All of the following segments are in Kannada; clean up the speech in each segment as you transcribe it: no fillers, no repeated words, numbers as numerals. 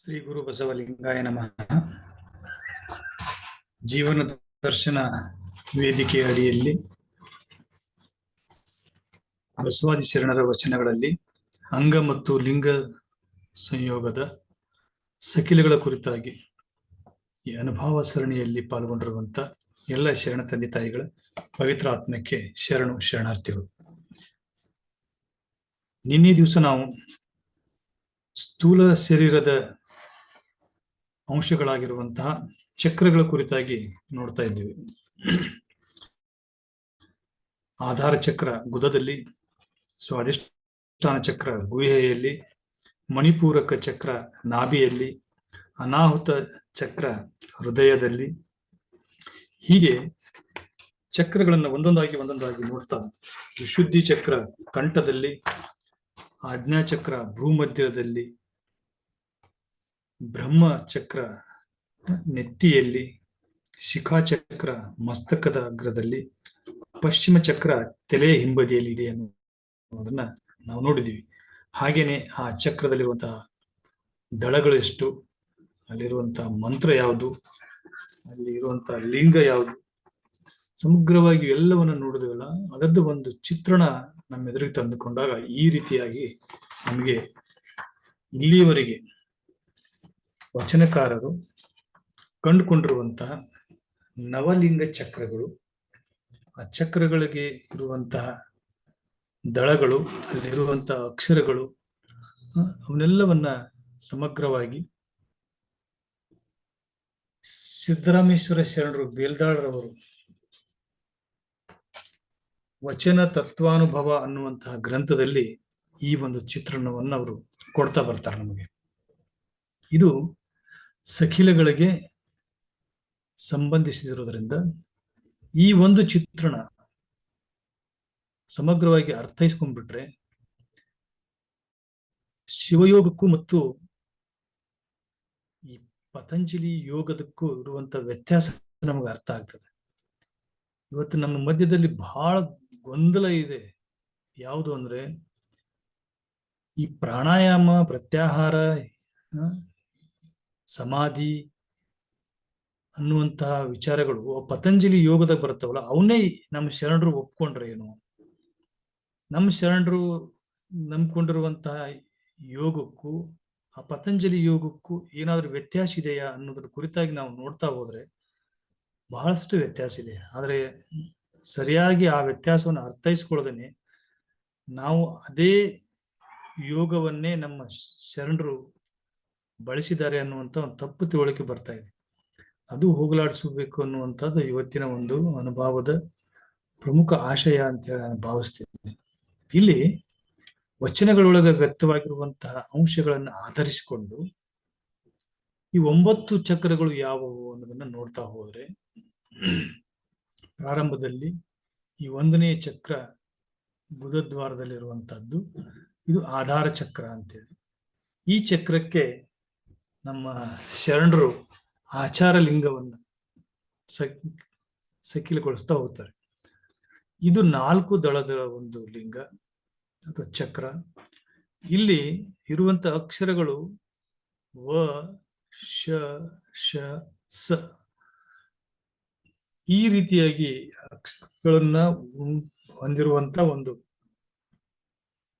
ಶ್ರೀ ಗುರು ಬಸವಲಿಂಗಾಯ ನಮಃ. ಜೀವನ ದರ್ಶನ ವೇದಿಕೆಯ ಅಡಿಯಲ್ಲಿ ಬಸವಾದಿ ಶರಣರ ವಚನಗಳಲ್ಲಿ ಅಂಗ ಮತ್ತು ಲಿಂಗ ಸಂಯೋಗದ ಸಕಿಲುಗಳ ಕುರಿತಾಗಿ ಈ ಅನುಭವ ಸರಣಿಯಲ್ಲಿ ಪಾಲ್ಗೊಂಡಿರುವಂತ ಎಲ್ಲ ಶರಣ ತಂದೆ ತಾಯಿಗಳ ಪವಿತ್ರ ಆತ್ಮಕ್ಕೆ ಶರಣಾರ್ಥಿಗಳು. ನಿನ್ನೆ ದಿವಸ ನಾವು ಸ್ಥೂಲ ಶರೀರದ ಅಂಶಗಳಾಗಿರುವಂತಹ ಚಕ್ರಗಳ ಕುರಿತಾಗಿ ನೋಡ್ತಾ ಇದ್ದೀವಿ. ಆಧಾರ ಚಕ್ರ ಗುದದಲ್ಲಿ, ಸ್ವಾಧಿಷ್ಠಾನ ಚಕ್ರ ಗುಹೆಯಲ್ಲಿ, ಮಣಿಪೂರಕ ಚಕ್ರ ನಾಭಿಯಲ್ಲಿ, ಅನಾಹುತ ಚಕ್ರ ಹೃದಯದಲ್ಲಿ, ಹೀಗೆ ಚಕ್ರಗಳನ್ನು ಒಂದೊಂದಾಗಿ ನೋಡ್ತಾ ವಿಶುದ್ಧಿ ಚಕ್ರ ಕಂಠದಲ್ಲಿ, ಆಜ್ಞಾಚಕ್ರ ಭೂಮಧ್ಯದಲ್ಲಿ, ಬ್ರಹ್ಮ ಚಕ್ರ ನೆತ್ತಿಯಲ್ಲಿ, ಶಿಖಾಚಕ್ರ ಮಸ್ತಕದ ಅಗ್ರದಲ್ಲಿ, ಪಶ್ಚಿಮ ಚಕ್ರ ತಲೆ ಹಿಂಬದಿಯಲ್ಲಿ ಇದೆ ಅನ್ನೋದನ್ನ ನಾವು ನೋಡಿದೀವಿ. ಹಾಗೇನೆ ಆ ಚಕ್ರದಲ್ಲಿರುವಂತಹ ದಳಗಳು ಎಷ್ಟು, ಅಲ್ಲಿರುವಂತಹ ಮಂತ್ರ ಯಾವುದು, ಅಲ್ಲಿ ಇರುವಂತಹ ಲಿಂಗ ಯಾವುದು, ಸಮಗ್ರವಾಗಿ ಎಲ್ಲವನ್ನ ನೋಡಿದ್ವಲ್ಲ, ಅದರದ್ದು ಒಂದು ಚಿತ್ರಣ ನಮ್ಮ ಎದುರಿಗೆ ತಂದುಕೊಂಡಾಗ ಈ ರೀತಿಯಾಗಿ ನಮಗೆ ಇಲ್ಲಿಯವರೆಗೆ ವಚನಕಾರರು ಕಂಡುಕೊಂಡಿರುವಂತಹ ನವಲಿಂಗ ಚಕ್ರಗಳು, ಆ ಚಕ್ರಗಳಿಗೆ ಇರುವಂತಹ ದಳಗಳು, ಅಲ್ಲಿರುವಂತಹ ಅಕ್ಷರಗಳು, ಅವನ್ನೆಲ್ಲವನ್ನ ಸಮಗ್ರವಾಗಿ ಸಿದ್ದರಾಮೇಶ್ವರ ಶರಣರು ಬೇಲ್ದಾಳರವರು ವಚನ ತತ್ವಾನುಭವ ಅನ್ನುವಂತಹ ಗ್ರಂಥದಲ್ಲಿ ಈ ಒಂದು ಚಿತ್ರಣವನ್ನು ಅವರು ಕೊಡ್ತಾ ಬರ್ತಾರೆ ನಮಗೆ. ಇದು ಸಖಿಲಗಳಿಗೆ ಸಂಬಂಧಿಸಿರುವುದರಿಂದ ಈ ಒಂದು ಚಿತ್ರಣ ಸಮಗ್ರವಾಗಿ ಅರ್ಥೈಸ್ಕೊಂಡ್ಬಿಟ್ರೆ ಶಿವಯೋಗಕ್ಕೂ ಮತ್ತು ಈ ಪತಂಜಲಿ ಯೋಗದಕ್ಕೂ ಇರುವಂತ ವ್ಯತ್ಯಾಸ ನಮಗೆ ಅರ್ಥ ಆಗ್ತದೆ. ಇವತ್ತು ನಮ್ಮ ಮಧ್ಯದಲ್ಲಿ ಬಹಳ ಗೊಂದಲ ಇದೆ. ಯಾವುದು ಅಂದ್ರೆ ಈ ಪ್ರಾಣಾಯಾಮ, ಪ್ರತ್ಯಾಹಾರ, ಸಮಾಧಿ ಅನ್ನುವಂತಹ ವಿಚಾರಗಳು ಪತಂಜಲಿ ಯೋಗದಾಗ ಬರ್ತಾವಲ್ಲ, ಅವನ್ನೇ ನಮ್ಮ ಶರಣರು ಒಪ್ಕೊಂಡ್ರೆ ಏನು, ನಮ್ಮ ಶರಣರು ನಂಬ್ಕೊಂಡಿರುವಂತಹ ಯೋಗಕ್ಕೂ ಆ ಪತಂಜಲಿ ಯೋಗಕ್ಕೂ ಏನಾದ್ರೂ ವ್ಯತ್ಯಾಸ ಇದೆಯಾ ಅನ್ನೋದ್ರ ಕುರಿತಾಗಿ ನಾವು ನೋಡ್ತಾ ಹೋದ್ರೆ ಬಹಳಷ್ಟು ವ್ಯತ್ಯಾಸ ಇದೆ. ಆದರೆ ಸರಿಯಾಗಿ ಆ ವ್ಯತ್ಯಾಸವನ್ನು ಅರ್ಥೈಸ್ಕೊಳ್ಳದೇನೆ ನಾವು ಅದೇ ಯೋಗವನ್ನೇ ನಮ್ಮ ಶರಣರು ಬಳಸಿದ್ದಾರೆ ಅನ್ನುವಂಥ ಒಂದು ತಪ್ಪು ತಿಳುವಳಿಕೆ ಬರ್ತಾ ಇದೆ. ಅದು ಹೋಗಲಾಡಿಸಬೇಕು ಅನ್ನುವಂಥದ್ದು ಇವತ್ತಿನ ಒಂದು ಅನುಭವದ ಪ್ರಮುಖ ಆಶಯ ಅಂತ ಹೇಳಿ ನಾನು ಭಾವಿಸ್ತೀನಿ. ಇಲ್ಲಿ ವಚನಗಳೊಳಗೆ ವ್ಯಕ್ತವಾಗಿರುವಂತಹ ಅಂಶಗಳನ್ನು ಆಧರಿಸಿಕೊಂಡು ಈ 9 ಚಕ್ರಗಳು ಯಾವುವು ಅನ್ನೋದನ್ನ ನೋಡ್ತಾ ಹೋದ್ರೆ, ಪ್ರಾರಂಭದಲ್ಲಿ ಈ 1ನೇ ಚಕ್ರ ಗುದದ್ವಾರದಲ್ಲಿರುವಂತಹದ್ದು, ಇದು ಆಧಾರ ಚಕ್ರ ಅಂತೇಳಿ. ಈ ಚಕ್ರಕ್ಕೆ ನಮ್ಮ ಶರಣರು ಆಚಾರ ಲಿಂಗವನ್ನು ಸಕಿಲಗೊಳಿಸ್ತಾ ಹೋಗ್ತಾರೆ. ಇದು 4 ದಳದ ಒಂದು ಲಿಂಗ ಅಥವಾ ಚಕ್ರ. ಇಲ್ಲಿ ಇರುವಂತ ಅಕ್ಷರಗಳು ವ, ಶ, ಶ, ಸ, ಈ ರೀತಿಯಾಗಿ ಅಕ್ಷರಗಳನ್ನ ಹೊಂದಿರುವಂತ ಒಂದು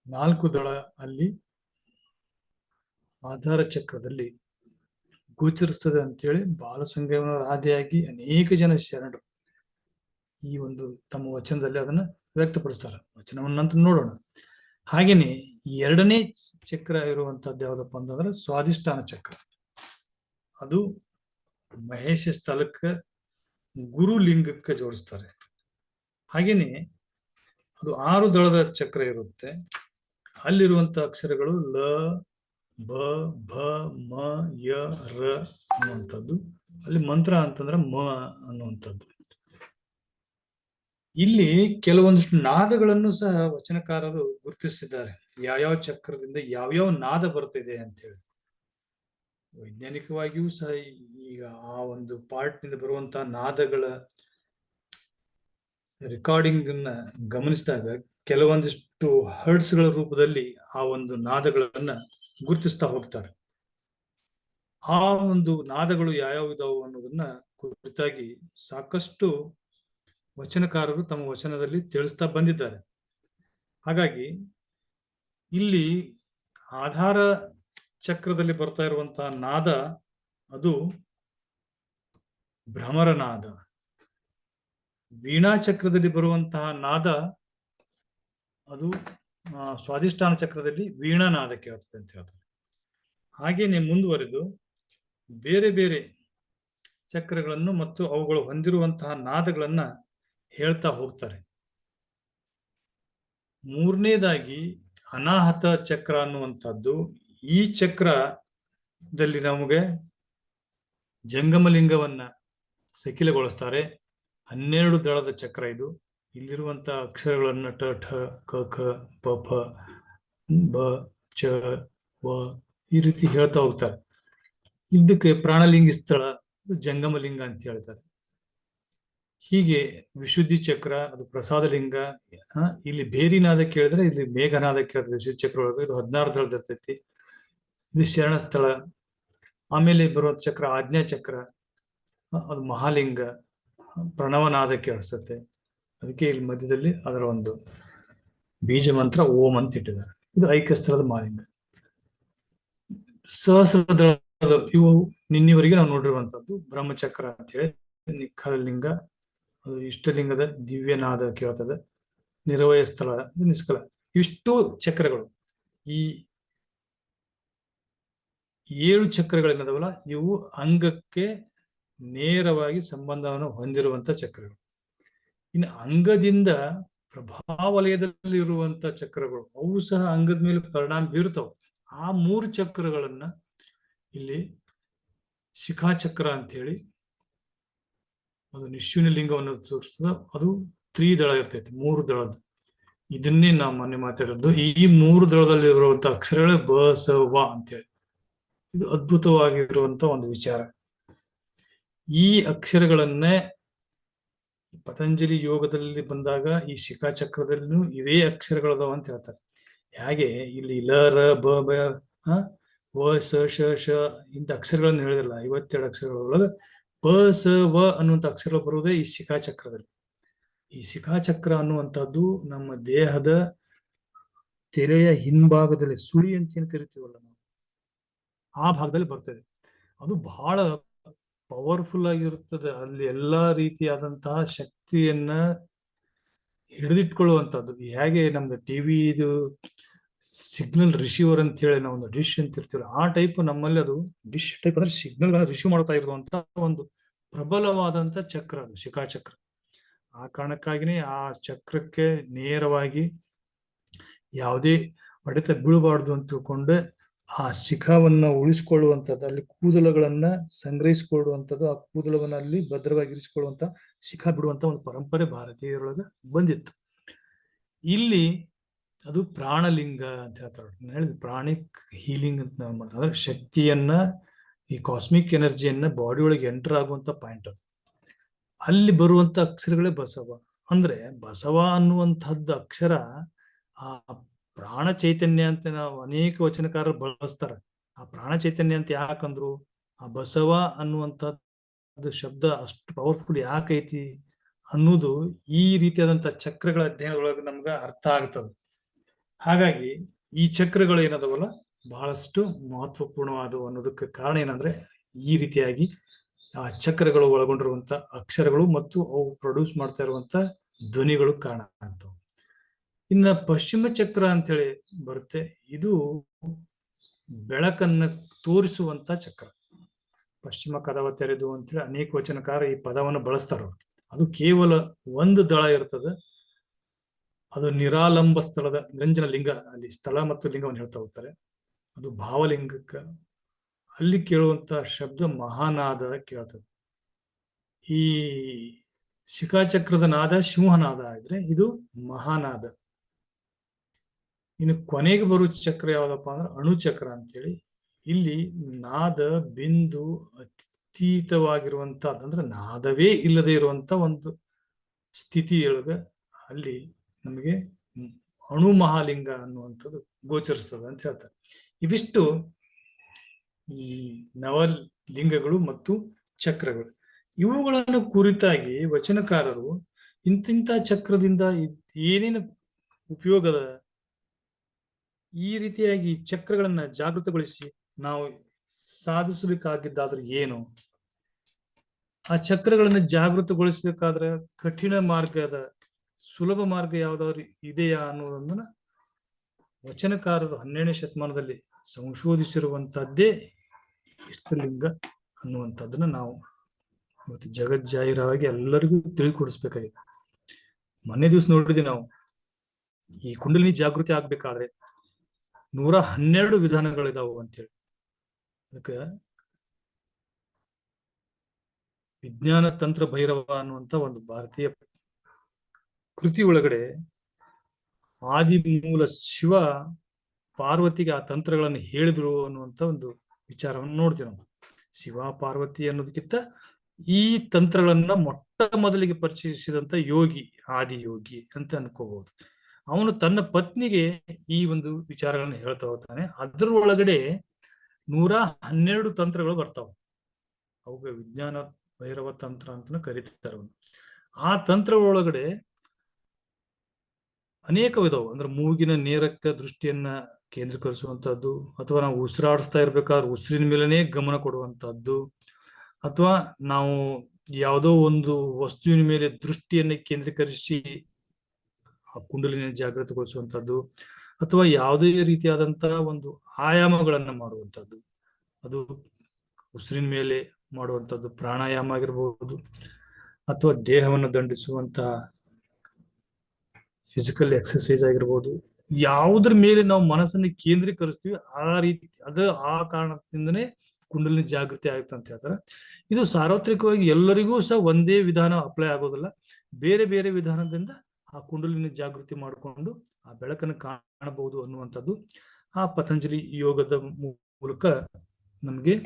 4 ದಳ ಅಲ್ಲಿ ಆಧಾರ ಚಕ್ರದಲ್ಲಿ ಗೋಚರಿಸ್ತದೆ ಅಂತೇಳಿ ಬಾಲಸಂಗಮನವರ ಆದಿಯಾಗಿ ಅನೇಕ ಜನ ಶರಣರು ಈ ಒಂದು ತಮ್ಮ ವಚನದಲ್ಲಿ ಅದನ್ನ ವ್ಯಕ್ತಪಡಿಸ್ತಾರೆ. ವಚನವನ್ನ ನಂತರ ನೋಡೋಣ. ಹಾಗೇನೆ 2ನೇ ಚಕ್ರ ಇರುವಂತಹದ್ದು ಯಾವ್ದಪ್ಪ ಅಂತಂದ್ರೆ ಸ್ವಾಧಿಷ್ಠಾನ ಚಕ್ರ. ಅದು ಮಹೇಶ ಸ್ಥಳಕ್ಕೆ ಗುರು ಲಿಂಗಕ್ಕೆ ಜೋಡಿಸ್ತಾರೆ. ಹಾಗೇನೆ ಅದು 6 ದಳದ ಚಕ್ರ ಇರುತ್ತೆ. ಅಲ್ಲಿರುವಂತ ಅಕ್ಷರಗಳು ಲ, ಬ, ಭ, ಮ, ಯ, ರ ಅನ್ನುವಂಥದ್ದು. ಅಲ್ಲಿ ಮಂತ್ರ ಅಂತಂದ್ರೆ ಮ ಅನ್ನುವಂಥದ್ದು. ಇಲ್ಲಿ ಕೆಲವೊಂದಿಷ್ಟು ನಾದಗಳನ್ನು ಸಹ ವಚನಕಾರರು ಗುರುತಿಸಿದ್ದಾರೆ. ಯಾವ್ಯಾವ ಚಕ್ರದಿಂದ ಯಾವ್ಯಾವ ನಾದ ಬರ್ತಿದೆ ಅಂತ ಹೇಳಿ. ವೈಜ್ಞಾನಿಕವಾಗಿಯೂ ಸಹ ಈಗ ಆ ಒಂದು ಪಾರ್ಟ್ ನಿಂದ ಬರುವಂತಹ ನಾದಗಳ ರೆಕಾರ್ಡಿಂಗ್ ಅನ್ನ ಗಮನಿಸಿದಾಗ ಕೆಲವೊಂದಿಷ್ಟು ಹರ್ಟ್ಸ್ ಗಳ ರೂಪದಲ್ಲಿ ಆ ಒಂದು ನಾದಗಳನ್ನ ಗುರುತಿಸ್ತಾ ಹೋಗ್ತಾರೆ. ಆ ಒಂದು ನಾದಗಳು ಯಾವ್ಯಾವ ಇದಾವು ಅನ್ನೋದನ್ನ ಕುರಿತಾಗಿ ಸಾಕಷ್ಟು ವಚನಕಾರರು ತಮ್ಮ ವಚನದಲ್ಲಿ ತಿಳಿಸ್ತಾ ಬಂದಿದ್ದಾರೆ. ಹಾಗಾಗಿ ಇಲ್ಲಿ ಆಧಾರ ಚಕ್ರದಲ್ಲಿ ಬರ್ತಾ ಇರುವಂತಹ ನಾದ ಅದು ಭ್ರಮರನಾದ. ವೀಣಾ ಚಕ್ರದಲ್ಲಿ ಬರುವಂತಹ ನಾದ ಅದು ಸ್ವಾಧಿಷ್ಠಾನ ಚಕ್ರದಲ್ಲಿ ವೀಣಾನಾದ ಕೇಳ್ತದೆ ಅಂತ ಹೇಳ್ತಾರೆ. ಹಾಗೇನೆ ಮುಂದುವರೆದು ಬೇರೆ ಬೇರೆ ಚಕ್ರಗಳನ್ನು ಮತ್ತು ಅವುಗಳು ಹೊಂದಿರುವಂತಹ ನಾದಗಳನ್ನ ಹೇಳ್ತಾ ಹೋಗ್ತಾರೆ. ಮೂರನೇದಾಗಿ ಅನಾಹತ ಚಕ್ರ ಅನ್ನುವಂಥದ್ದು, ಈ ಚಕ್ರದಲ್ಲಿ ನಮಗೆ ಜಂಗಮಲಿಂಗವನ್ನ ಸಕಿಲಗೊಳಿಸ್ತಾರೆ. 12 ದಳದ ಚಕ್ರ ಇದು. ಇಲ್ಲಿರುವಂತಹ ಅಕ್ಷರಗಳನ್ನ ಟ ಠ ಕ ಖ ಪ ಫ ಬ ಚ ವ ಈ ರೀತಿ ಹೇಳ್ತಾ ಹೋಗ್ತಾರೆ. ಇದಕ್ಕೆ ಪ್ರಾಣಲಿಂಗಿ ಸ್ಥಳ, ಜಂಗಮಲಿಂಗ ಅಂತ ಹೇಳ್ತಾರೆ. ಹೀಗೆ ವಿಶುದ್ಧಿ ಚಕ್ರ ಅದು ಪ್ರಸಾದ ಲಿಂಗ. ಇಲ್ಲಿ ಬೇರಿನಾದ ಕೇಳಿದ್ರೆ ಇಲ್ಲಿ ಮೇಘನಾದ ಕೇಳಿದ್ರೆ ವಿಶುದ್ಧಿ ಚಕ್ರ ಒಳಗೆ ಇದು 16 ದಳದ ಇರ್ತೈತಿ. ಇದು ಶರಣ ಸ್ಥಳ. ಆಮೇಲೆ ಬರುವ ಚಕ್ರ ಆಜ್ಞಾ ಚಕ್ರ, ಅದು ಮಹಾಲಿಂಗ. ಪ್ರಣವನಾದ ಕೇಳಿಸುತ್ತೆ. ಅದಕ್ಕೆ ಇಲ್ಲಿ ಮಧ್ಯದಲ್ಲಿ ಅದರ ಒಂದು ಬೀಜ ಮಂತ್ರ ಓಂ ಅಂತ ಇಟ್ಟಿದ್ದಾರೆ. ಇದು ಐಕ್ಯಸ್ಥಳದ ಮಹಾಲಿಂಗ. ಸಹಸ್ರದಳದ ಇವು ನಿನ್ನೆವರೆಗೆ ನಾವು ನೋಡಿರುವಂತದ್ದು ಬ್ರಹ್ಮಚಕ್ರ ಅಂತ ಹೇಳಿ ನಿಖಲ ಲಿಂಗ. ಅದು ಇಷ್ಟಲಿಂಗದ ದಿವ್ಯನಾದ ಕೇಳ್ತದೆ. ನಿರವಯ ಸ್ಥಳ ನಿಷ್ಕಲ. ಇಷ್ಟು ಚಕ್ರಗಳು, ಈ 7 ಚಕ್ರಗಳೇನದವಲ್ಲ ಇವು ಅಂಗಕ್ಕೆ ನೇರವಾಗಿ ಸಂಬಂಧವನ್ನು ಹೊಂದಿರುವಂತ ಚಕ್ರಗಳು. ಇನ್ನು ಅಂಗದಿಂದ ಪ್ರಭಾವಲಯದಲ್ಲಿ ಇರುವಂತ ಚಕ್ರಗಳು ಅವು ಸಹ ಅಂಗದ ಮೇಲೆ ಪರಿಣಾಮ ಬೀರುತ್ತವೆ. ಆ 3 ಚಕ್ರಗಳನ್ನ ಇಲ್ಲಿ ಶಿಖಾಚಕ್ರ ಅಂತ ಹೇಳಿ, ಅದು ನಿಶ್ಯೂನ ಲಿಂಗವನ್ನು ತೋರಿಸ್ತದ. ಅದು 3 ದಳ ಇರ್ತೈತಿ, 3 ದಳದ. ಇದನ್ನೇ ನಾವು ಮೊನ್ನೆ ಮಾತಾಡಿದ್ದು. ಈ 3 ದಳದಲ್ಲಿ ಇರುವಂತ ಅಕ್ಷರಗಳೇ ಬ ಸ ವ ಅಂತೇಳಿ. ಇದು ಅದ್ಭುತವಾಗಿರುವಂತ ಒಂದು ವಿಚಾರ. ಈ ಅಕ್ಷರಗಳನ್ನೇ ಪತಂಜಲಿ ಯೋಗದಲ್ಲಿ ಬಂದಾಗ ಈ ಶಿಖಾಚಕ್ರದಲ್ಲೂ ಇವೇ ಅಕ್ಷರಗಳದಾವ ಅಂತ ಹೇಳ್ತಾರೆ. ಹಾಗೆ ಇಲ್ಲಿ ಲ ರ ಬ ಬ ವ ಸ ಶ ಶ ಇಂಥ ಅಕ್ಷರಗಳನ್ನು ಹೇಳಿದಿಲ್ಲ. 52 ಅಕ್ಷರಗಳೊಳಗೆ ಪ ಸ ವ ಅನ್ನುವಂಥ ಅಕ್ಷರಗಳು ಬರುವುದೇ ಈ ಶಿಖಾಚಕ್ರದಲ್ಲಿ. ಈ ಶಿಖಾಚಕ್ರ ಅನ್ನುವಂಥದ್ದು ನಮ್ಮ ದೇಹದ ತೆರೆಯ ಹಿಂಭಾಗದಲ್ಲಿ, ಸುಳಿ ಅಂತ ಕರಿತೀವಲ್ಲ ನಾವು, ಆ ಭಾಗದಲ್ಲಿ ಬರ್ತದೆ. ಅದು ಬಹಳ ಪವರ್ಫುಲ್ ಆಗಿರುತ್ತದೆ. ಅಲ್ಲಿ ಎಲ್ಲಾ ರೀತಿಯಾದಂತಹ ಶಕ್ತಿಯನ್ನ ಹಿಡಿದಿಟ್ಕೊಳ್ಳುವಂಥದ್ದು. ಹೇಗೆ ನಮ್ದು ಟಿವಿ ಇದು ಸಿಗ್ನಲ್ ರಿಸೀವರ್ ಅಂತ ಹೇಳಿ ನಾವು ಒಂದು ಡಿಶ್ ಅಂತ ಇರ್ತೀವಿ, ಆ ಟೈಪ್ ನಮ್ಮಲ್ಲಿ ಅದು ಡಿಶ್ ಟೈಪ್ ಅಂದ್ರೆ ಸಿಗ್ನಲ್ ರಿಸೀವ್ ಮಾಡ್ತಾ ಇರುವಂತ ಒಂದು ಪ್ರಬಲವಾದಂತ ಚಕ್ರ ಅದು ಶಿಖಾಚಕ್ರ. ಆ ಕಾರಣಕ್ಕಾಗಿನೇ ಆ ಚಕ್ರಕ್ಕೆ ನೇರವಾಗಿ ಯಾವುದೇ ಹೊಡೆತ ಬೀಳಬಾರ್ದು ಅಂತ ತಿಳ್ಕೊಂಡೆ ಆ ಶಿಖಾವನ್ನ ಉಳಿಸ್ಕೊಳ್ಳುವಂಥದ್ದು, ಅಲ್ಲಿ ಕೂದಲುಗಳನ್ನ ಸಂಗ್ರಹಿಸಿಕೊಳ್ಳುವಂಥದ್ದು, ಆ ಕೂದಲವನ್ನ ಅಲ್ಲಿ ಭದ್ರವಾಗಿ ಇರಿಸಿಕೊಳ್ಳುವಂತ ಶಿಖಾ ಬಿಡುವಂತ ಒಂದು ಪರಂಪರೆ ಭಾರತೀಯರೊಳಗೆ ಬಂದಿತ್ತು. ಇಲ್ಲಿ ಅದು ಪ್ರಾಣಲಿಂಗ ಅಂತ ಹೇಳ್ತಾರೆ. ಹೇಳಿದ್ ಪ್ರಾಣಿಕ್ ಹೀಲಿಂಗ್ ಅಂತ ನಾವು ಮಾಡ್ತೀವಿ. ಅಂದ್ರೆ ಶಕ್ತಿಯನ್ನ, ಈ ಕಾಸ್ಮಿಕ್ ಎನರ್ಜಿಯನ್ನ ಬಾಡಿ ಒಳಗೆ ಎಂಟರ್ ಆಗುವಂತ ಪಾಯಿಂಟ್ ಅದು. ಅಲ್ಲಿ ಬರುವಂತ ಅಕ್ಷರಗಳೇ ಬಸವ. ಅಂದ್ರೆ ಬಸವ ಅನ್ನುವಂಥದ್ದು ಅಕ್ಷರ ಆ ಪ್ರಾಣ ಚೈತನ್ಯ ಅಂತ ನಾವು ಅನೇಕ ವಚನಕಾರರು ಬಳಸ್ತಾರೆ. ಆ ಪ್ರಾಣ ಚೈತನ್ಯ ಅಂತ ಯಾಕಂದ್ರು, ಆ ಬಸವ ಅನ್ನುವಂಥದ್ದು ಶಬ್ದ ಅಷ್ಟು ಪವರ್ಫುಲ್ ಯಾಕೈತಿ ಅನ್ನೋದು ಈ ರೀತಿಯಾದಂತ ಚಕ್ರಗಳ ಅಧ್ಯಯನದೊಳಗೆ ನಮ್ಗ ಅರ್ಥ ಆಗ್ತದೆ. ಹಾಗಾಗಿ ಈ ಚಕ್ರಗಳು ಏನದವಲ್ಲ ಬಹಳಷ್ಟು ಮಹತ್ವಪೂರ್ಣವಾದವು ಅನ್ನೋದಕ್ಕೆ ಕಾರಣ ಏನಂದ್ರೆ ಈ ರೀತಿಯಾಗಿ ಆ ಚಕ್ರಗಳು ಒಳಗೊಂಡಿರುವಂತ ಅಕ್ಷರಗಳು ಮತ್ತು ಅವು ಪ್ರೊಡ್ಯೂಸ್ ಮಾಡ್ತಾ ಇರುವಂತ ಧ್ವನಿಗಳು ಕಾರಣ ಆಗ್ತವೆ. ಇನ್ನ ಪಶ್ಚಿಮ ಚಕ್ರ ಅಂತ ಹೇಳಿ ಬರುತ್ತೆ. ಇದು ಬೆಳಕನ್ನ ತೋರಿಸುವಂತ ಚಕ್ರ. ಪಶ್ಚಿಮ ಕದವ ತೆರೆದು ಅಂತೇಳಿ ಅನೇಕ ವಚನಕಾರ ಈ ಪದವನ್ನು ಬಳಸ್ತಾರ. ಅದು ಕೇವಲ ಒಂದು ದಳ ಇರ್ತದೆ. ಅದು ನಿರಾಲಂಬ ಸ್ಥಳದ ನಿರಂಜನ ಲಿಂಗ, ಅಲ್ಲಿ ಸ್ಥಳ ಮತ್ತು ಲಿಂಗವನ್ನು ಹೇಳ್ತಾ ಹೋಗ್ತಾರೆ. ಅದು ಭಾವಲಿಂಗಕ್ಕ ಅಲ್ಲಿ ಕೇಳುವಂತ ಶಬ್ದ ಮಹಾನಾದ ಕೇಳ್ತದೆ. ಈ ಶಿಖಾಚಕ್ರದ ನಾದ ಸಿಂಹನಾದ ಇದ್ರೆ ಇದು ಮಹಾನಾದ. ಇನ್ನು ಕೊನೆಗೆ ಬರುವ ಚಕ್ರ ಯಾವ್ದಪ್ಪ ಅಂದ್ರೆ ಅಣುಚಕ್ರ ಅಂತೇಳಿ. ಇಲ್ಲಿ ನಾದ ಬಿಂದು ಅತೀತವಾಗಿರುವಂತ, ಅಂದ್ರೆ ನಾದವೇ ಇಲ್ಲದೆ ಇರುವಂತ ಒಂದು ಸ್ಥಿತಿಯೊಳಗ ಅಲ್ಲಿ ನಮಗೆ ಅಣು ಮಹಾಲಿಂಗ ಅನ್ನುವಂಥದ್ದು ಗೋಚರಿಸ್ತದೆ ಅಂತ ಹೇಳ್ತಾರೆ. ಇವಿಷ್ಟು ಈ ನವಲಿಂಗಗಳು ಮತ್ತು ಚಕ್ರಗಳು. ಇವುಗಳನ್ನು ಕುರಿತಾಗಿ ವಚನಕಾರರು ಇಂತಿಂತ ಚಕ್ರದಿಂದ ಏನೇನು ಉಪಯೋಗದ, ಈ ರೀತಿಯಾಗಿ ಚಕ್ರಗಳನ್ನ ಜಾಗೃತಗೊಳಿಸಿ ನಾವು ಸಾಧಿಸಬೇಕಾಗಿದ್ದಾದ್ರೆ ಏನು, ಆ ಚಕ್ರಗಳನ್ನ ಜಾಗೃತಗೊಳಿಸಬೇಕಾದ್ರೆ ಕಠಿಣ ಮಾರ್ಗದ ಸುಲಭ ಮಾರ್ಗ ಯಾವ್ದಾದ್ರು ಇದೆಯಾ ಅನ್ನೋದನ್ನ ವಚನಕಾರರು 12ನೇ ಶತಮಾನದಲ್ಲಿ ಸಂಶೋಧಿಸಿರುವಂತಹದ್ದೇ ಇಷ್ಟಲಿಂಗ ಅನ್ನುವಂಥದ್ದನ್ನ ನಾವು ಇವತ್ತು ಜಗಜ್ಜಾಹಿರವಾಗಿ ಎಲ್ಲರಿಗೂ ತಿಳಿಕೊಡಿಸ್ಬೇಕಾಗಿದೆ. ಮೊನ್ನೆ ದಿವಸ ನೋಡಿದ್ವಿ ನಾವು, ಈ ಕುಂಡಲಿನಿ ಜಾಗೃತಿ ಆಗ್ಬೇಕಾದ್ರೆ 112 ವಿಧಾನಗಳಿದಾವು ಅಂತೇಳಿ. ಅದಕ್ಕೆ ವಿಜ್ಞಾನ ತಂತ್ರ ಭೈರವ ಅನ್ನುವಂತ ಒಂದು ಭಾರತೀಯ ಕೃತಿ ಒಳಗಡೆ ಆದಿ ಮೂಲ ಶಿವ ಪಾರ್ವತಿಗೆ ಆ ತಂತ್ರಗಳನ್ನು ಹೇಳಿದ್ರು ಅನ್ನುವಂತ ಒಂದು ವಿಚಾರವನ್ನು ನೋಡ್ತೀವಿ ನಾವು. ಶಿವ ಪಾರ್ವತಿ ಅನ್ನೋದಕ್ಕಿಂತ ಈ ತಂತ್ರಗಳನ್ನ ಮೊಟ್ಟ ಮೊದಲಿಗೆ ಪರಿಚಯಿಸಿದಂತ ಯೋಗಿ, ಆದಿ ಯೋಗಿ ಅಂತ ಅನ್ಕೋಬಹುದು. ಅವನು ತನ್ನ ಪತ್ನಿಗೆ ಈ ಒಂದು ವಿಚಾರಗಳನ್ನು ಹೇಳ್ತಾ ಹೋಗ್ತಾನೆ. ಅದರ ಒಳಗಡೆ 112 ತಂತ್ರಗಳು ಬರ್ತಾವ. ಅವುಗೆ ವಿಜ್ಞಾನ ಭೈರವ ತಂತ್ರ ಅಂತ ಕರೀತಾರೆ. ಆ ತಂತ್ರ ಒಳಗಡೆ ಅನೇಕ ವಿಧವು. ಅಂದ್ರೆ ಮೂಗಿನ ನೇರಕ್ಕೆ ದೃಷ್ಟಿಯನ್ನ ಕೇಂದ್ರೀಕರಿಸುವಂತಹದ್ದು, ಅಥವಾ ನಾವು ಉಸಿರಾಡಿಸ್ತಾ ಇರ್ಬೇಕಾದ್ರೆ ಉಸಿರಿನ ಮೇಲೆನೆ ಗಮನ ಕೊಡುವಂತಹದ್ದು, ಅಥವಾ ನಾವು ಯಾವುದೋ ಒಂದು ವಸ್ತುವಿನ ಮೇಲೆ ದೃಷ್ಟಿಯನ್ನ ಕೇಂದ್ರೀಕರಿಸಿ ಆ ಕುಂಡಲಿನ ಜಾಗೃತಗೊಳಿಸುವಂತಹದ್ದು, ಅಥವಾ ಯಾವುದೇ ರೀತಿಯಾದಂತಹ ಒಂದು ಆಯಾಮಗಳನ್ನ ಮಾಡುವಂತಹದ್ದು. ಅದು ಉಸಿರಿನ ಮೇಲೆ ಮಾಡುವಂಥದ್ದು ಪ್ರಾಣಾಯಾಮ ಆಗಿರ್ಬೋದು, ಅಥವಾ ದೇಹವನ್ನು ದಂಡಿಸುವಂತಹ ಫಿಸಿಕಲ್ ಎಕ್ಸರ್ಸೈಸ್ ಆಗಿರ್ಬೋದು. ಯಾವುದ್ರ ಮೇಲೆ ನಾವು ಮನಸ್ಸನ್ನು ಕೇಂದ್ರೀಕರಿಸ್ತೀವಿ ಆ ರೀತಿ ಆ ಕಾರಣದಿಂದನೇ ಕುಂಡಲಿನಿ ಜಾಗೃತಿ ಆಗುತ್ತೆ ಅಂತ ಹೇಳ್ತಾರೆ. ಇದು ಸಾರ್ವತ್ರಿಕವಾಗಿ ಎಲ್ಲರಿಗೂ ಸಹ ಒಂದೇ ವಿಧಾನ ಅಪ್ಲೈ ಆಗೋದಿಲ್ಲ. ಬೇರೆ ಬೇರೆ ವಿಧಾನದಿಂದ ಆ ಕುಂಡಲಿನಿ ಜಾಗೃತಿ ಮಾಡಿಕೊಂಡು ಆ ಬೆಳಕನ್ನು ಕಾಣಬಹುದು ಅನ್ನುವಂಥದ್ದು ಆ ಪತಂಜಲಿ ಯೋಗದ ಮೂಲಕ ನಮಗೆ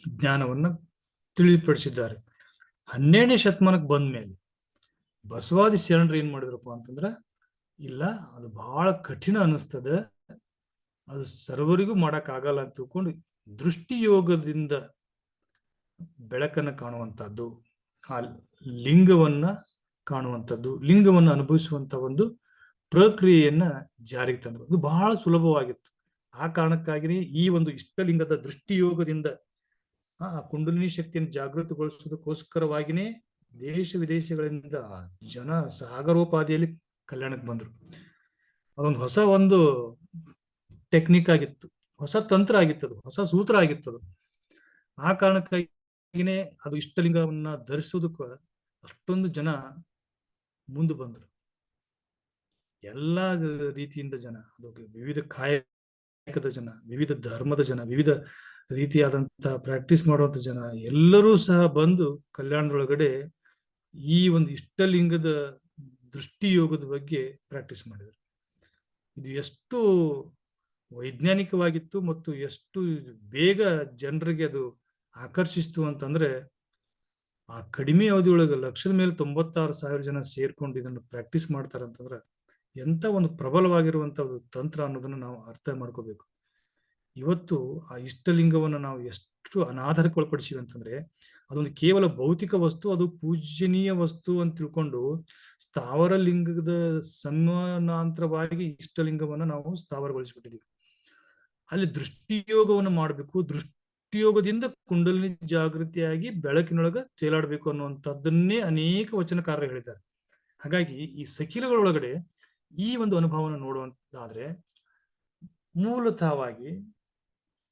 ಜ್ಞಾನವನ್ನ ತಿಳಿಪಡಿಸಿದ್ದಾರೆ. 12ನೇ ಶತಮಾನಕ್ಕೆ ಬಂದ ಮೇಲೆ ಬಸವಾದಿ ಶರಣರು ಏನ್ ಮಾಡಿದ್ರಪ್ಪ ಅಂತಂದ್ರ, ಇಲ್ಲ ಅದು ಬಹಳ ಕಠಿಣ ಅನಿಸ್ತದೆ, ಅದು ಸರ್ವರಿಗೂ ಮಾಡಕ್ ಆಗಲ್ಲ ಅಂತ ತಿಳ್ಕೊಂಡು ದೃಷ್ಟಿ ಯೋಗದಿಂದ ಬೆಳಕನ್ನು ಕಾಣುವಂತಹದ್ದು, ಆ ಲಿಂಗವನ್ನ ಕಾಣುವಂಥದ್ದು, ಲಿಂಗವನ್ನು ಅನುಭವಿಸುವಂತ ಒಂದು ಪ್ರಕ್ರಿಯೆಯನ್ನ ಜಾರಿಗೆ ತಂದರು. ಅದು ಬಹಳ ಸುಲಭವಾಗಿತ್ತು. ಆ ಕಾರಣಕ್ಕಾಗಿಯೇ ಈ ಒಂದು ಇಷ್ಟಲಿಂಗದ ದೃಷ್ಟಿ ಯೋಗದಿಂದ ಆ ಕುಂಡಲಿನಿ ಶಕ್ತಿಯನ್ನು ಜಾಗೃತಗೊಳಿಸೋದಕ್ಕೋಸ್ಕರವಾಗಿನೇ ದೇಶ ವಿದೇಶಗಳಿಂದ ಜನ ಸಾಗರೋಪಾದಿಯಲ್ಲಿ ಕಲ್ಯಾಣಕ್ಕೆ ಬಂದರು. ಅದೊಂದು ಹೊಸ ಒಂದು ಟೆಕ್ನಿಕ್ ಆಗಿತ್ತು, ಹೊಸ ತಂತ್ರ ಆಗಿತ್ತದು, ಹೊಸ ಸೂತ್ರ ಆಗಿತ್ತದು. ಆ ಕಾರಣಕ್ಕಾಗಿನೇ ಅದು ಇಷ್ಟಲಿಂಗವನ್ನ ಧರಿಸೋದಕ್ಕ ಅಷ್ಟೊಂದು ಜನ ಮುಂದೆ ಬಂದರು. ಎಲ್ಲಾ ರೀತಿಯಿಂದ ಜನ, ಅದು ವಿವಿಧ ಕಾಯಕದ ಜನ, ವಿವಿಧ ಧರ್ಮದ ಜನ, ವಿವಿಧ ರೀತಿಯಾದಂತಹ ಪ್ರಾಕ್ಟೀಸ್ ಮಾಡುವಂತ ಜನ ಎಲ್ಲರೂ ಸಹ ಬಂದು ಕಲ್ಯಾಣದೊಳಗಡೆ ಈ ಒಂದು ಇಷ್ಟಲಿಂಗದ ದೃಷ್ಟಿ ಯೋಗದ ಬಗ್ಗೆ ಪ್ರಾಕ್ಟೀಸ್ ಮಾಡಿದರು. ಇದು ಎಷ್ಟು ವೈಜ್ಞಾನಿಕವಾಗಿತ್ತು ಮತ್ತು ಎಷ್ಟು ಬೇಗ ಜನರಿಗೆ ಅದು ಆಕರ್ಷಿಸ್ತು ಅಂತಂದ್ರೆ, ಆ ಕಡಿಮೆ ಅವಧಿಯೊಳಗೆ ಲಕ್ಷದ ಮೇಲೆ 96,000 ಜನ ಸೇರ್ಕೊಂಡು ಇದನ್ನು ಪ್ರಾಕ್ಟೀಸ್ ಮಾಡ್ತಾರಂತಂದ್ರೆ ಎಂತ ಒಂದು ಪ್ರಬಲವಾಗಿರುವಂತ ಒಂದು ತಂತ್ರ ಅನ್ನೋದನ್ನ ನಾವು ಅರ್ಥ ಮಾಡ್ಕೋಬೇಕು. ಇವತ್ತು ಆ ಇಷ್ಟಲಿಂಗವನ್ನು ನಾವು ಎಷ್ಟು ಅನಾದರಕ್ಕೆ ಒಳಪಡಿಸಿವಿ ಅಂತಂದ್ರೆ, ಅದೊಂದು ಕೇವಲ ಭೌತಿಕ ವಸ್ತು, ಅದು ಪೂಜನೀಯ ವಸ್ತು ಅಂತ ತಿಳ್ಕೊಂಡು ಸ್ಥಾವರ ಲಿಂಗದ ಸಮಾನಾಂತರವಾಗಿ ಇಷ್ಟಲಿಂಗವನ್ನು ನಾವು ಸ್ಥಾವರಗೊಳಿಸ್ಬಿಟ್ಟಿದೀವಿ. ಅಲ್ಲಿ ದೃಷ್ಟಿಯೋಗವನ್ನು ಮಾಡಬೇಕು, ದೃಷ್ಟಿಯೋಗದಿಂದ ಕುಂಡಲಿನಿ ಜಾಗೃತಿಯಾಗಿ ಬೆಳಕಿನೊಳಗ ತೇಲಾಡ್ಬೇಕು ಅನ್ನುವಂಥದ್ದನ್ನೇ ಅನೇಕ ವಚನಕಾರರು ಹೇಳಿದ್ದಾರೆ. ಹಾಗಾಗಿ ಈ ಸಖಿಲಗಳೊಳಗಡೆ ಈ ಒಂದು ಅನುಭವವನ್ನು ನೋಡುವಂತಾದ್ರೆ, ಮೂಲತಃವಾಗಿ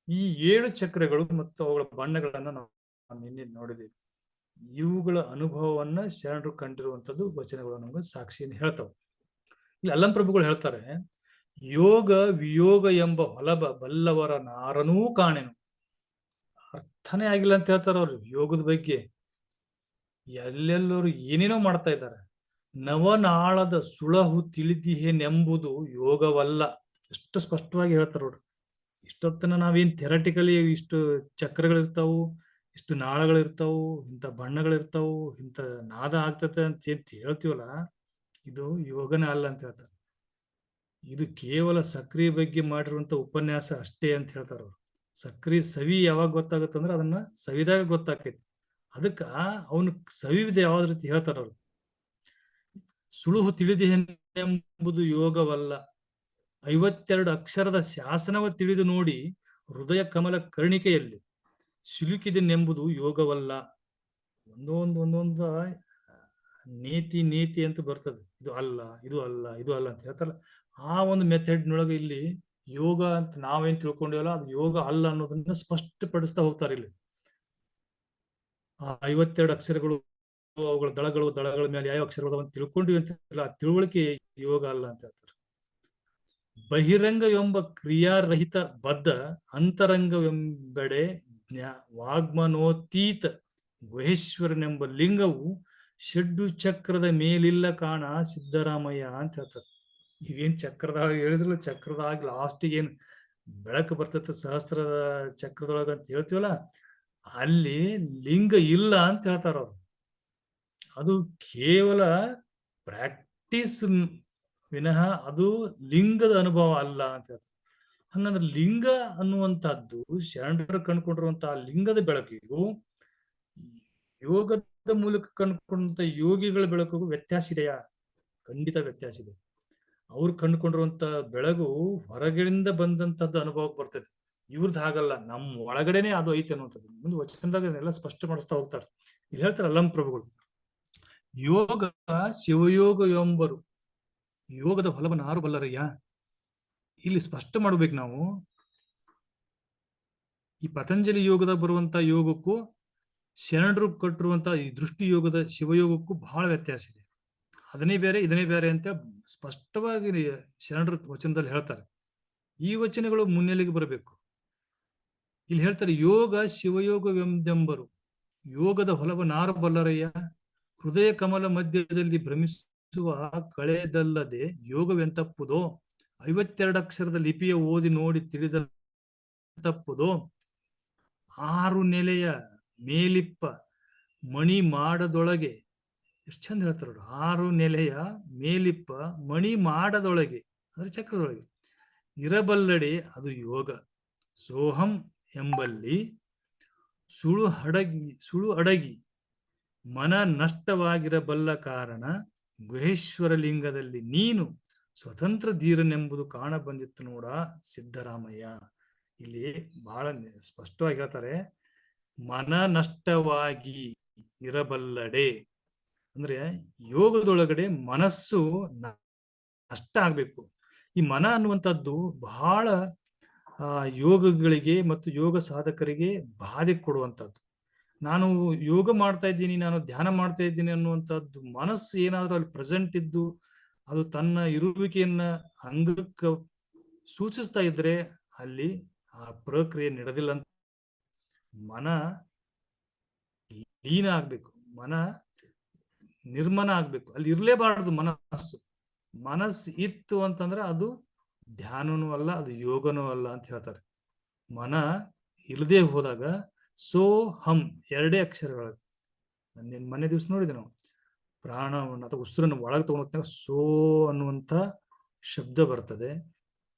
ಈ 7 ಚಕ್ರಗಳು ಮತ್ತು ಅವುಗಳ ಬಣ್ಣಗಳನ್ನ ನಾವು ನಿನ್ನೆ ನೋಡಿದ್ದೀವಿ. ಇವುಗಳ ಅನುಭವವನ್ನ ಶರಣರು ಕಂಡಿರುವಂತದ್ದು ವಚನಗಳು ನಮ್ಗೆ ಸಾಕ್ಷಿಯನ್ನು ಹೇಳ್ತಾವ. ಇಲ್ಲಿ ಅಲ್ಲಂ ಪ್ರಭುಗಳು ಹೇಳ್ತಾರೆ, ಯೋಗ ವಿಯೋಗ ಎಂಬ ಹೊಲಬ ಬಲ್ಲವರ ನಾರನೂ ಕಾಣೆನು. ಅರ್ಥನೇ ಆಗಿಲ್ಲ ಅಂತ ಹೇಳ್ತಾರ ಅವ್ರು ಯೋಗದ ಬಗ್ಗೆ. ಎಲ್ಲೆಲ್ಲರೂ ಏನೇನೋ ಮಾಡ್ತಾ ಇದ್ದಾರೆ. ನವನಾಳದ ಸುಳಹು ತಿಳಿದಿಹೇನೆಂಬುದು ಯೋಗವಲ್ಲ. ಎಷ್ಟು ಸ್ಪಷ್ಟವಾಗಿ ಹೇಳ್ತಾರ ನೋಡ್ರಿ. ಇಷ್ಟೊತ್ತನ ನಾವೇನ್ ಥೆರಟಿಕಲಿ ಇಷ್ಟು ಚಕ್ರಗಳಿರ್ತಾವು, ಇಷ್ಟು ನಾಳಗಳಿರ್ತಾವು, ಇಂಥ ಬಣ್ಣಗಳಿರ್ತಾವು, ಇಂಥ ನಾದ ಆಗ್ತತೆ ಅಂತ ಹೇಳ್ತೀವಲ್ಲ, ಇದು ಯೋಗನೇ ಅಲ್ಲ ಅಂತ ಹೇಳ್ತಾರೆ. ಇದು ಕೇವಲ ಸಕ್ರಿಯ ಬಗ್ಗೆ ಮಾಡಿರುವಂತ ಉಪನ್ಯಾಸ ಅಷ್ಟೇ ಅಂತ ಹೇಳ್ತಾರ ಅವ್ರು. ಸಕ್ರಿ ಸವಿ ಯಾವಾಗ ಗೊತ್ತಾಗತ್ತಂದ್ರ ಅದನ್ನ ಸವಿದಾಗ ಗೊತ್ತಾಕೈತಿ. ಅದಕ್ಕ ಅವನು ಸವಿವಿದೆ ಯಾವ್ದ ರೀತಿ ಹೇಳ್ತಾರ ಅವ್ರು. ಸುಳುಹು ತಿಳಿದೆನೆಂಬುದು ಯೋಗವಲ್ಲ, 52 ಅಕ್ಷರದ ಶಾಸನವ ತಿಳಿದು ನೋಡಿ ಹೃದಯ ಕಮಲ ಕರ್ಣಿಕೆಯಲ್ಲಿ ಸಿಲುಕಿದೆನೆಂಬುದು ಯೋಗವಲ್ಲ. ಒಂದೊಂದು ನೀತಿ ನೀತಿ ಅಂತ ಬರ್ತದೆ. ಇದು ಅಲ್ಲ, ಇದು ಅಲ್ಲ, ಇದು ಅಲ್ಲ ಅಂತ ಹೇಳ್ತಾರಲ್ಲ, ಆ ಒಂದು ಮೆಥಡ್ನೊಳಗೆ ಇಲ್ಲಿ ಯೋಗ ಅಂತ ನಾವೇನ್ ತಿಳ್ಕೊಂಡಿವಲ್ಲ ಅದು ಯೋಗ ಅಲ್ಲ ಅನ್ನೋದನ್ನ ಸ್ಪಷ್ಟಪಡಿಸ್ತಾ ಹೋಗ್ತಾರೆ ಇಲ್ಲಿ. ಆ 52 ಅಕ್ಷರಗಳು, ಅವುಗಳ ದಳಗಳ ಮೇಲೆ ಯಾವ ಅಕ್ಷರಗಳು ಅಂತ ತಿಳ್ಕೊಂಡಿವಿ ಅಂತ ತಿಳುವಳಿಕೆ ಯೋಗ ಅಲ್ಲ ಅಂತ ಹೇಳ್ತಾರೆ. ಬಹಿರಂಗ ಎಂಬ ಕ್ರಿಯಾರಹಿತ ಬದ್ಧ ಅಂತರಂಗವೆಂಬೆಡೆ ವಾಗ್ಮನೋತೀತ ಗುಹೇಶ್ವರನೆಂಬ ಲಿಂಗವು ಷಡ್ಡು ಚಕ್ರದ ಮೇಲಿಲ್ಲ ಕಾಣ ಸಿದ್ದರಾಮಯ್ಯ ಅಂತ ಹೇಳ್ತಾರೆ. ಇವೇನ್ ಚಕ್ರದಾಗ ಹೇಳಿದ್ರಲ್ಲ, ಚಕ್ರದಾಗ ಲಾಸ್ಟಿಗೆ ಏನ್ ಬೆಳಕು ಬರ್ತೈತೆ ಸಹಸ್ರದ ಚಕ್ರದೊಳಗ ಅಂತ ಹೇಳ್ತೀವಲ್ಲ, ಅಲ್ಲಿ ಲಿಂಗ ಇಲ್ಲ ಅಂತ ಹೇಳ್ತಾರ ಅವ್ರು. ಅದು ಕೇವಲ ಪ್ರಾಕ್ಟೀಸ್ ವಿನಃ ಅದು ಲಿಂಗದ ಅನುಭವ ಅಲ್ಲ ಅಂತ ಹೇಳ್ತಾರೆ. ಹಂಗಂದ್ರೆ ಲಿಂಗ ಅನ್ನುವಂಥದ್ದು ಶರಣರು ಕಂಡುಕೊಂಡಿರುವಂತಹ ಲಿಂಗದ ಬೆಳಕಿಗೂ ಯೋಗದ ಮೂಲಕ ಕಂಡುಕೊಂಡಂತ ಯೋಗಿಗಳ ಬೆಳಕಿಗೂ ವ್ಯತ್ಯಾಸ ಇದೆಯಾ? ಖಂಡಿತ ವ್ಯತ್ಯಾಸ ಇದೆ. ಅವ್ರು ಕಂಡುಕೊಂಡಿರುವಂತ ಬೆಳಗು ಹೊರಗಿನಿಂದ ಬಂದಂತದ್ದು ಅನುಭವಕ್ಕೆ ಬರ್ತೈತಿ. ಇವ್ರದ್ದು ಹಾಗಲ್ಲ, ನಮ್ಮ ಒಳಗಡೆನೆ ಅದು ಐತೆ ಅನ್ನುವಂಥದ್ದು. ಮುಂದೆ ವಚನದಾಗ ಎಲ್ಲ ಸ್ಪಷ್ಟ ಮಾಡಿಸ್ತಾ ಹೋಗ್ತಾರೆ. ಇಲ್ಲಿ ಹೇಳ್ತಾರೆ ಅಲ್ಲಂ ಪ್ರಭುಗಳು, ಯೋಗ ಶಿವಯೋಗ ಎಂಬರು ಯೋಗದ ಫಲವನ್ನು ಯಾರು ಬಲ್ಲರಯ್ಯ. ಇಲ್ಲಿ ಸ್ಪಷ್ಟ ಮಾಡ್ಬೇಕು ನಾವು. ಈ ಪತಂಜಲಿ ಯೋಗದ ಬರುವಂತ ಯೋಗಕ್ಕೂ ಶರಣರು ಕೊಟ್ಟಿರುವಂತ ಈ ದೃಷ್ಟಿ ಯೋಗದ ಶಿವಯೋಗಕ್ಕೂ ಬಹಳ ವ್ಯತ್ಯಾಸ ಇದೆ. ಅದನ್ನೇ ಬೇರೆ ಇದನ್ನೇ ಬೇರೆ ಅಂತ ಸ್ಪಷ್ಟವಾಗಿ ಶರಣರು ವಚನದಲ್ಲಿ ಹೇಳ್ತಾರೆ. ಈ ವಚನಗಳು ಮುನ್ನೆಲೆಗೆ ಬರಬೇಕು. ಇಲ್ಲಿ ಹೇಳ್ತಾರೆ, ಯೋಗ ಶಿವಯೋಗವೆಂದೆಂಬರು ಯೋಗದ ಹೊಲವನ್ನಾರು ಬಲ್ಲರಯ್ಯ. ಹೃದಯ ಕಮಲ ಮಧ್ಯದಲ್ಲಿ ಭ್ರಮಿಸುವ ಕಳೆದಲ್ಲದೆ ಯೋಗವೆಂತಪ್ಪುದೋ. 52 ಅಕ್ಷರದ ಲಿಪಿಯ ಓದಿ ನೋಡಿ ತಿಳಿದ ತಪ್ಪುದೋ. 6 ನೆಲೆಯ ಮೇಲಿಪ್ಪ ಮಣಿ ಮಾಡದೊಳಗೆ, ಎಷ್ಟು ಚಂದ ಹೇಳ್ತಾರ. 6 ನೆಲೆಯ ಮೇಲಿಪ್ಪ ಮಣಿ ಮಾಡದೊಳಗೆ ಅಂದ್ರೆ ಚಕ್ರದೊಳಗೆ ಇರಬಲ್ಲಡೆ ಅದು ಯೋಗ. ಸೋಹಂ ಎಂಬಲ್ಲಿ ಸುಳು ಅಡಗಿ ಮನ ನಷ್ಟವಾಗಿರಬಲ್ಲ ಕಾರಣ ಗುಹೇಶ್ವರ ಲಿಂಗದಲ್ಲಿ ನೀನು ಸ್ವತಂತ್ರ ಧೀರನೆಂಬುದು ಕಾಣ ಬಂದಿತ್ತು ನೋಡ ಸಿದ್ದರಾಮಯ್ಯ. ಇಲ್ಲಿ ಬಹಳ ಸ್ಪಷ್ಟವಾಗಿ ಹೇಳ್ತಾರೆ, ಮನ ನಷ್ಟವಾಗಿ ಇರಬಲ್ಲಡೆ ಅಂದ್ರೆ ಯೋಗದೊಳಗಡೆ ಮನಸ್ಸು ನಷ್ಟ ಆಗ್ಬೇಕು. ಈ ಮನ ಅನ್ನುವಂಥದ್ದು ಬಹಳ ಯೋಗಗಳಿಗೆ ಮತ್ತು ಯೋಗ ಸಾಧಕರಿಗೆ ಬಾಧೆ ಕೊಡುವಂಥದ್ದು. ನಾನು ಯೋಗ ಮಾಡ್ತಾ ಇದ್ದೀನಿ, ನಾನು ಧ್ಯಾನ ಮಾಡ್ತಾ ಇದ್ದೀನಿ ಅನ್ನುವಂಥದ್ದು ಮನಸ್ಸು ಏನಾದ್ರೂ ಅಲ್ಲಿ ಪ್ರೆಸೆಂಟ್ ಇದ್ದು ಅದು ತನ್ನ ಇರುವಿಕೆಯನ್ನ ಅಂಗಕ್ಕೆ ಸೂಚಿಸ್ತಾ ಇದ್ರೆ ಅಲ್ಲಿ ಆ ಪ್ರಕ್ರಿಯೆ ನಡೆದಿಲ್ಲ ಅಂತ. ಮನ ಲೀನ ಆಗ್ಬೇಕು, ಮನ ನಿರ್ಮನ ಆಗ್ಬೇಕು, ಅಲ್ಲಿ ಇರ್ಲೇಬಾರದು ಮನಸ್ಸು. ಮನಸ್ಸು ಇತ್ತು ಅಂತಂದ್ರೆ ಅದು ಧ್ಯಾನನೂ ಅಲ್ಲ, ಅದು ಯೋಗನೂ ಅಲ್ಲ ಅಂತ ಹೇಳ್ತಾರೆ. ಮನ ಇಲ್ಲದೆ ಹೋದಾಗ ಸೋ ಹಂ 2 ಅಕ್ಷರಗಳು. ಮೊನ್ನೆ ದಿವಸ ನೋಡಿದೆ ನಾವು, ಪ್ರಾಣವನ್ನು ಅಥವಾ ಉಸಿರನ್ನು ಒಳಗೆ ತಗೊಂಡಾಗ ಸೋ ಅನ್ನುವಂಥ ಶಬ್ದ ಬರ್ತದೆ,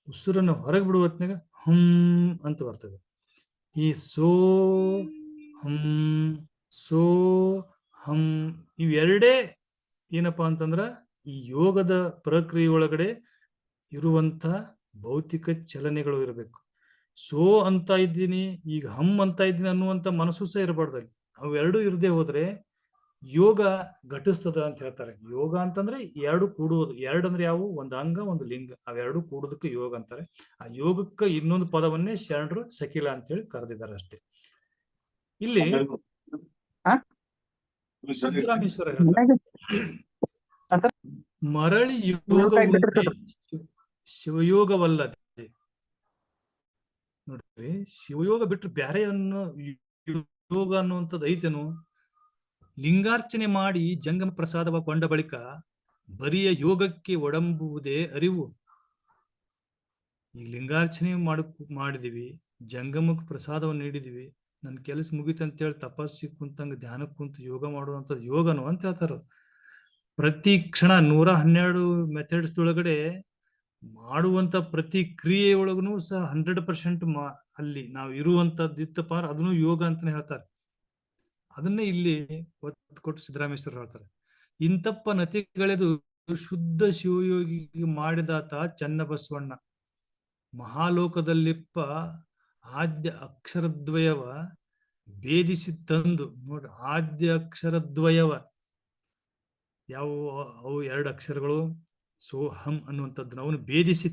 ಉಸಿರನ್ನು ಹೊರಗೆ ಬಿಡುವ ಹೊತ್ನಾಗ ಹಂ ಅಂತ ಬರ್ತದೆ. ಈ ಸೋ ಹಂ ಇವೆರಡೇ ಏನಪ್ಪಾ ಅಂತಂದ್ರ ಈ ಯೋಗದ ಪ್ರಕ್ರಿಯೆ ಒಳಗಡೆ ಇರುವಂತ ಭೌತಿಕ ಚಲನೆಗಳು ಇರಬೇಕು. ಸೋ ಅಂತ ಇದ್ದೀನಿ, ಈಗ ಹಂ ಅಂತ ಇದ್ದೀನಿ ಅನ್ನುವಂತ ಮನಸ್ಸು ಸಹ ಇರಬಾರ್ದಲ್ಲಿ. ಅವೆರಡು ಇರದೆ ಹೋದ್ರೆ ಯೋಗ ಘಟಿಸ್ತದ ಅಂತ ಹೇಳ್ತಾರೆ. ಯೋಗ ಅಂತಂದ್ರೆ 2 ಕೂಡುವುದು. 2 ಅಂದ್ರೆ ಯಾವುವು? ಒಂದು ಅಂಗ, ಒಂದು ಲಿಂಗ. ಅವೆರಡು ಕೂಡುದಕ್ಕೆ ಯೋಗ ಅಂತಾರೆ. ಆ ಯೋಗಕ್ಕೆ ಇನ್ನೊಂದು ಪದವನ್ನೇ ಶರಣರು ಸಕಿಲ ಅಂತ ಹೇಳಿ ಕರೆದಿದ್ದಾರೆ ಅಷ್ಟೇ. ಇಲ್ಲಿ ಸಿದ್ದರಾಮೇಶ್ವರ ಹೇಳ್ತಾರೆ, ಮರಳಿ ಯೋಗ ಶಿವಯೋಗವಲ್ಲದೆ. ನೋಡ್ರಿ, ಶಿವಯೋಗ ಬಿಟ್ಟರೆ ಬ್ಯಾರೆ ಯೋಗ ಅನ್ನುವಂಥದ್ದು ಐತೇನು? ಲಿಂಗಾರ್ಚನೆ ಮಾಡಿ ಜಂಗಮ ಪ್ರಸಾದವ ಕೊಂಡ ಬಳಿಕ ಬರಿಯ ಯೋಗಕ್ಕೆ ಒಡಂಬುವುದೇ ಅರಿವು. ಈಗ ಲಿಂಗಾರ್ಚನೆ ಮಾಡಿದೀವಿ, ಜಂಗಮಕ್ಕೆ ಪ್ರಸಾದವನ್ನು ನೀಡಿದೀವಿ, ನನ್ನ ಕೆಲಸ ಮುಗಿತಂತೇಳಿ ತಪಸ್ಸಿ ಕುಂತಂಗ ಧ್ಯಾನಕ್ಕೆ ಕುಂತು ಯೋಗ ಮಾಡುವಂಥದ್ದು ಯೋಗನು ಅಂತ ಹೇಳ್ತಾರ. ಪ್ರತಿ ಕ್ಷಣ 112 ಮೆಥಡ್ಸ್ ಒಳಗಡೆ ಮಾಡುವಂತ ಪ್ರತಿ ಕ್ರಿಯೆಯೊಳಗೂ ಸಹ 100% ಅಲ್ಲಿ ನಾವು ಇರುವಂತದ್ದು ಇತ್ತಪ್ಪ ಅಂದ್ರೆ ಅದನ್ನು ಯೋಗ ಅಂತಾನೆ ಹೇಳ್ತಾರೆ. ಅದನ್ನೇ ಇಲ್ಲಿ ಒತ್ತು ಕೊಟ್ಟು ಸಿದ್ದರಾಮೇಶ್ವರ ಹೇಳ್ತಾರೆ. ಇಂತಪ್ಪ ನತಿಗಳೆದು ಶುದ್ಧ ಶಿವಯೋಗಿಗೆ ಮಾಡಿದಾತ ಚನ್ನಬಸವಣ್ಣ. ಮಹಾಲೋಕದಲ್ಲಿಪ್ಪ ಆದ್ಯ ಅಕ್ಷರದ್ವಯವ ಭೇದಿಸಿ ತಂದು ನೋಡ್ರಿ, ಆದ್ಯ ಅಕ್ಷರದ್ವಯವ ಯಾವ ಅವು 2 ಅಕ್ಷರಗಳು ಸೋಹಂ ಅನ್ನುವಂಥದ್ದು ಅವನು ಭೇದಿಸಿ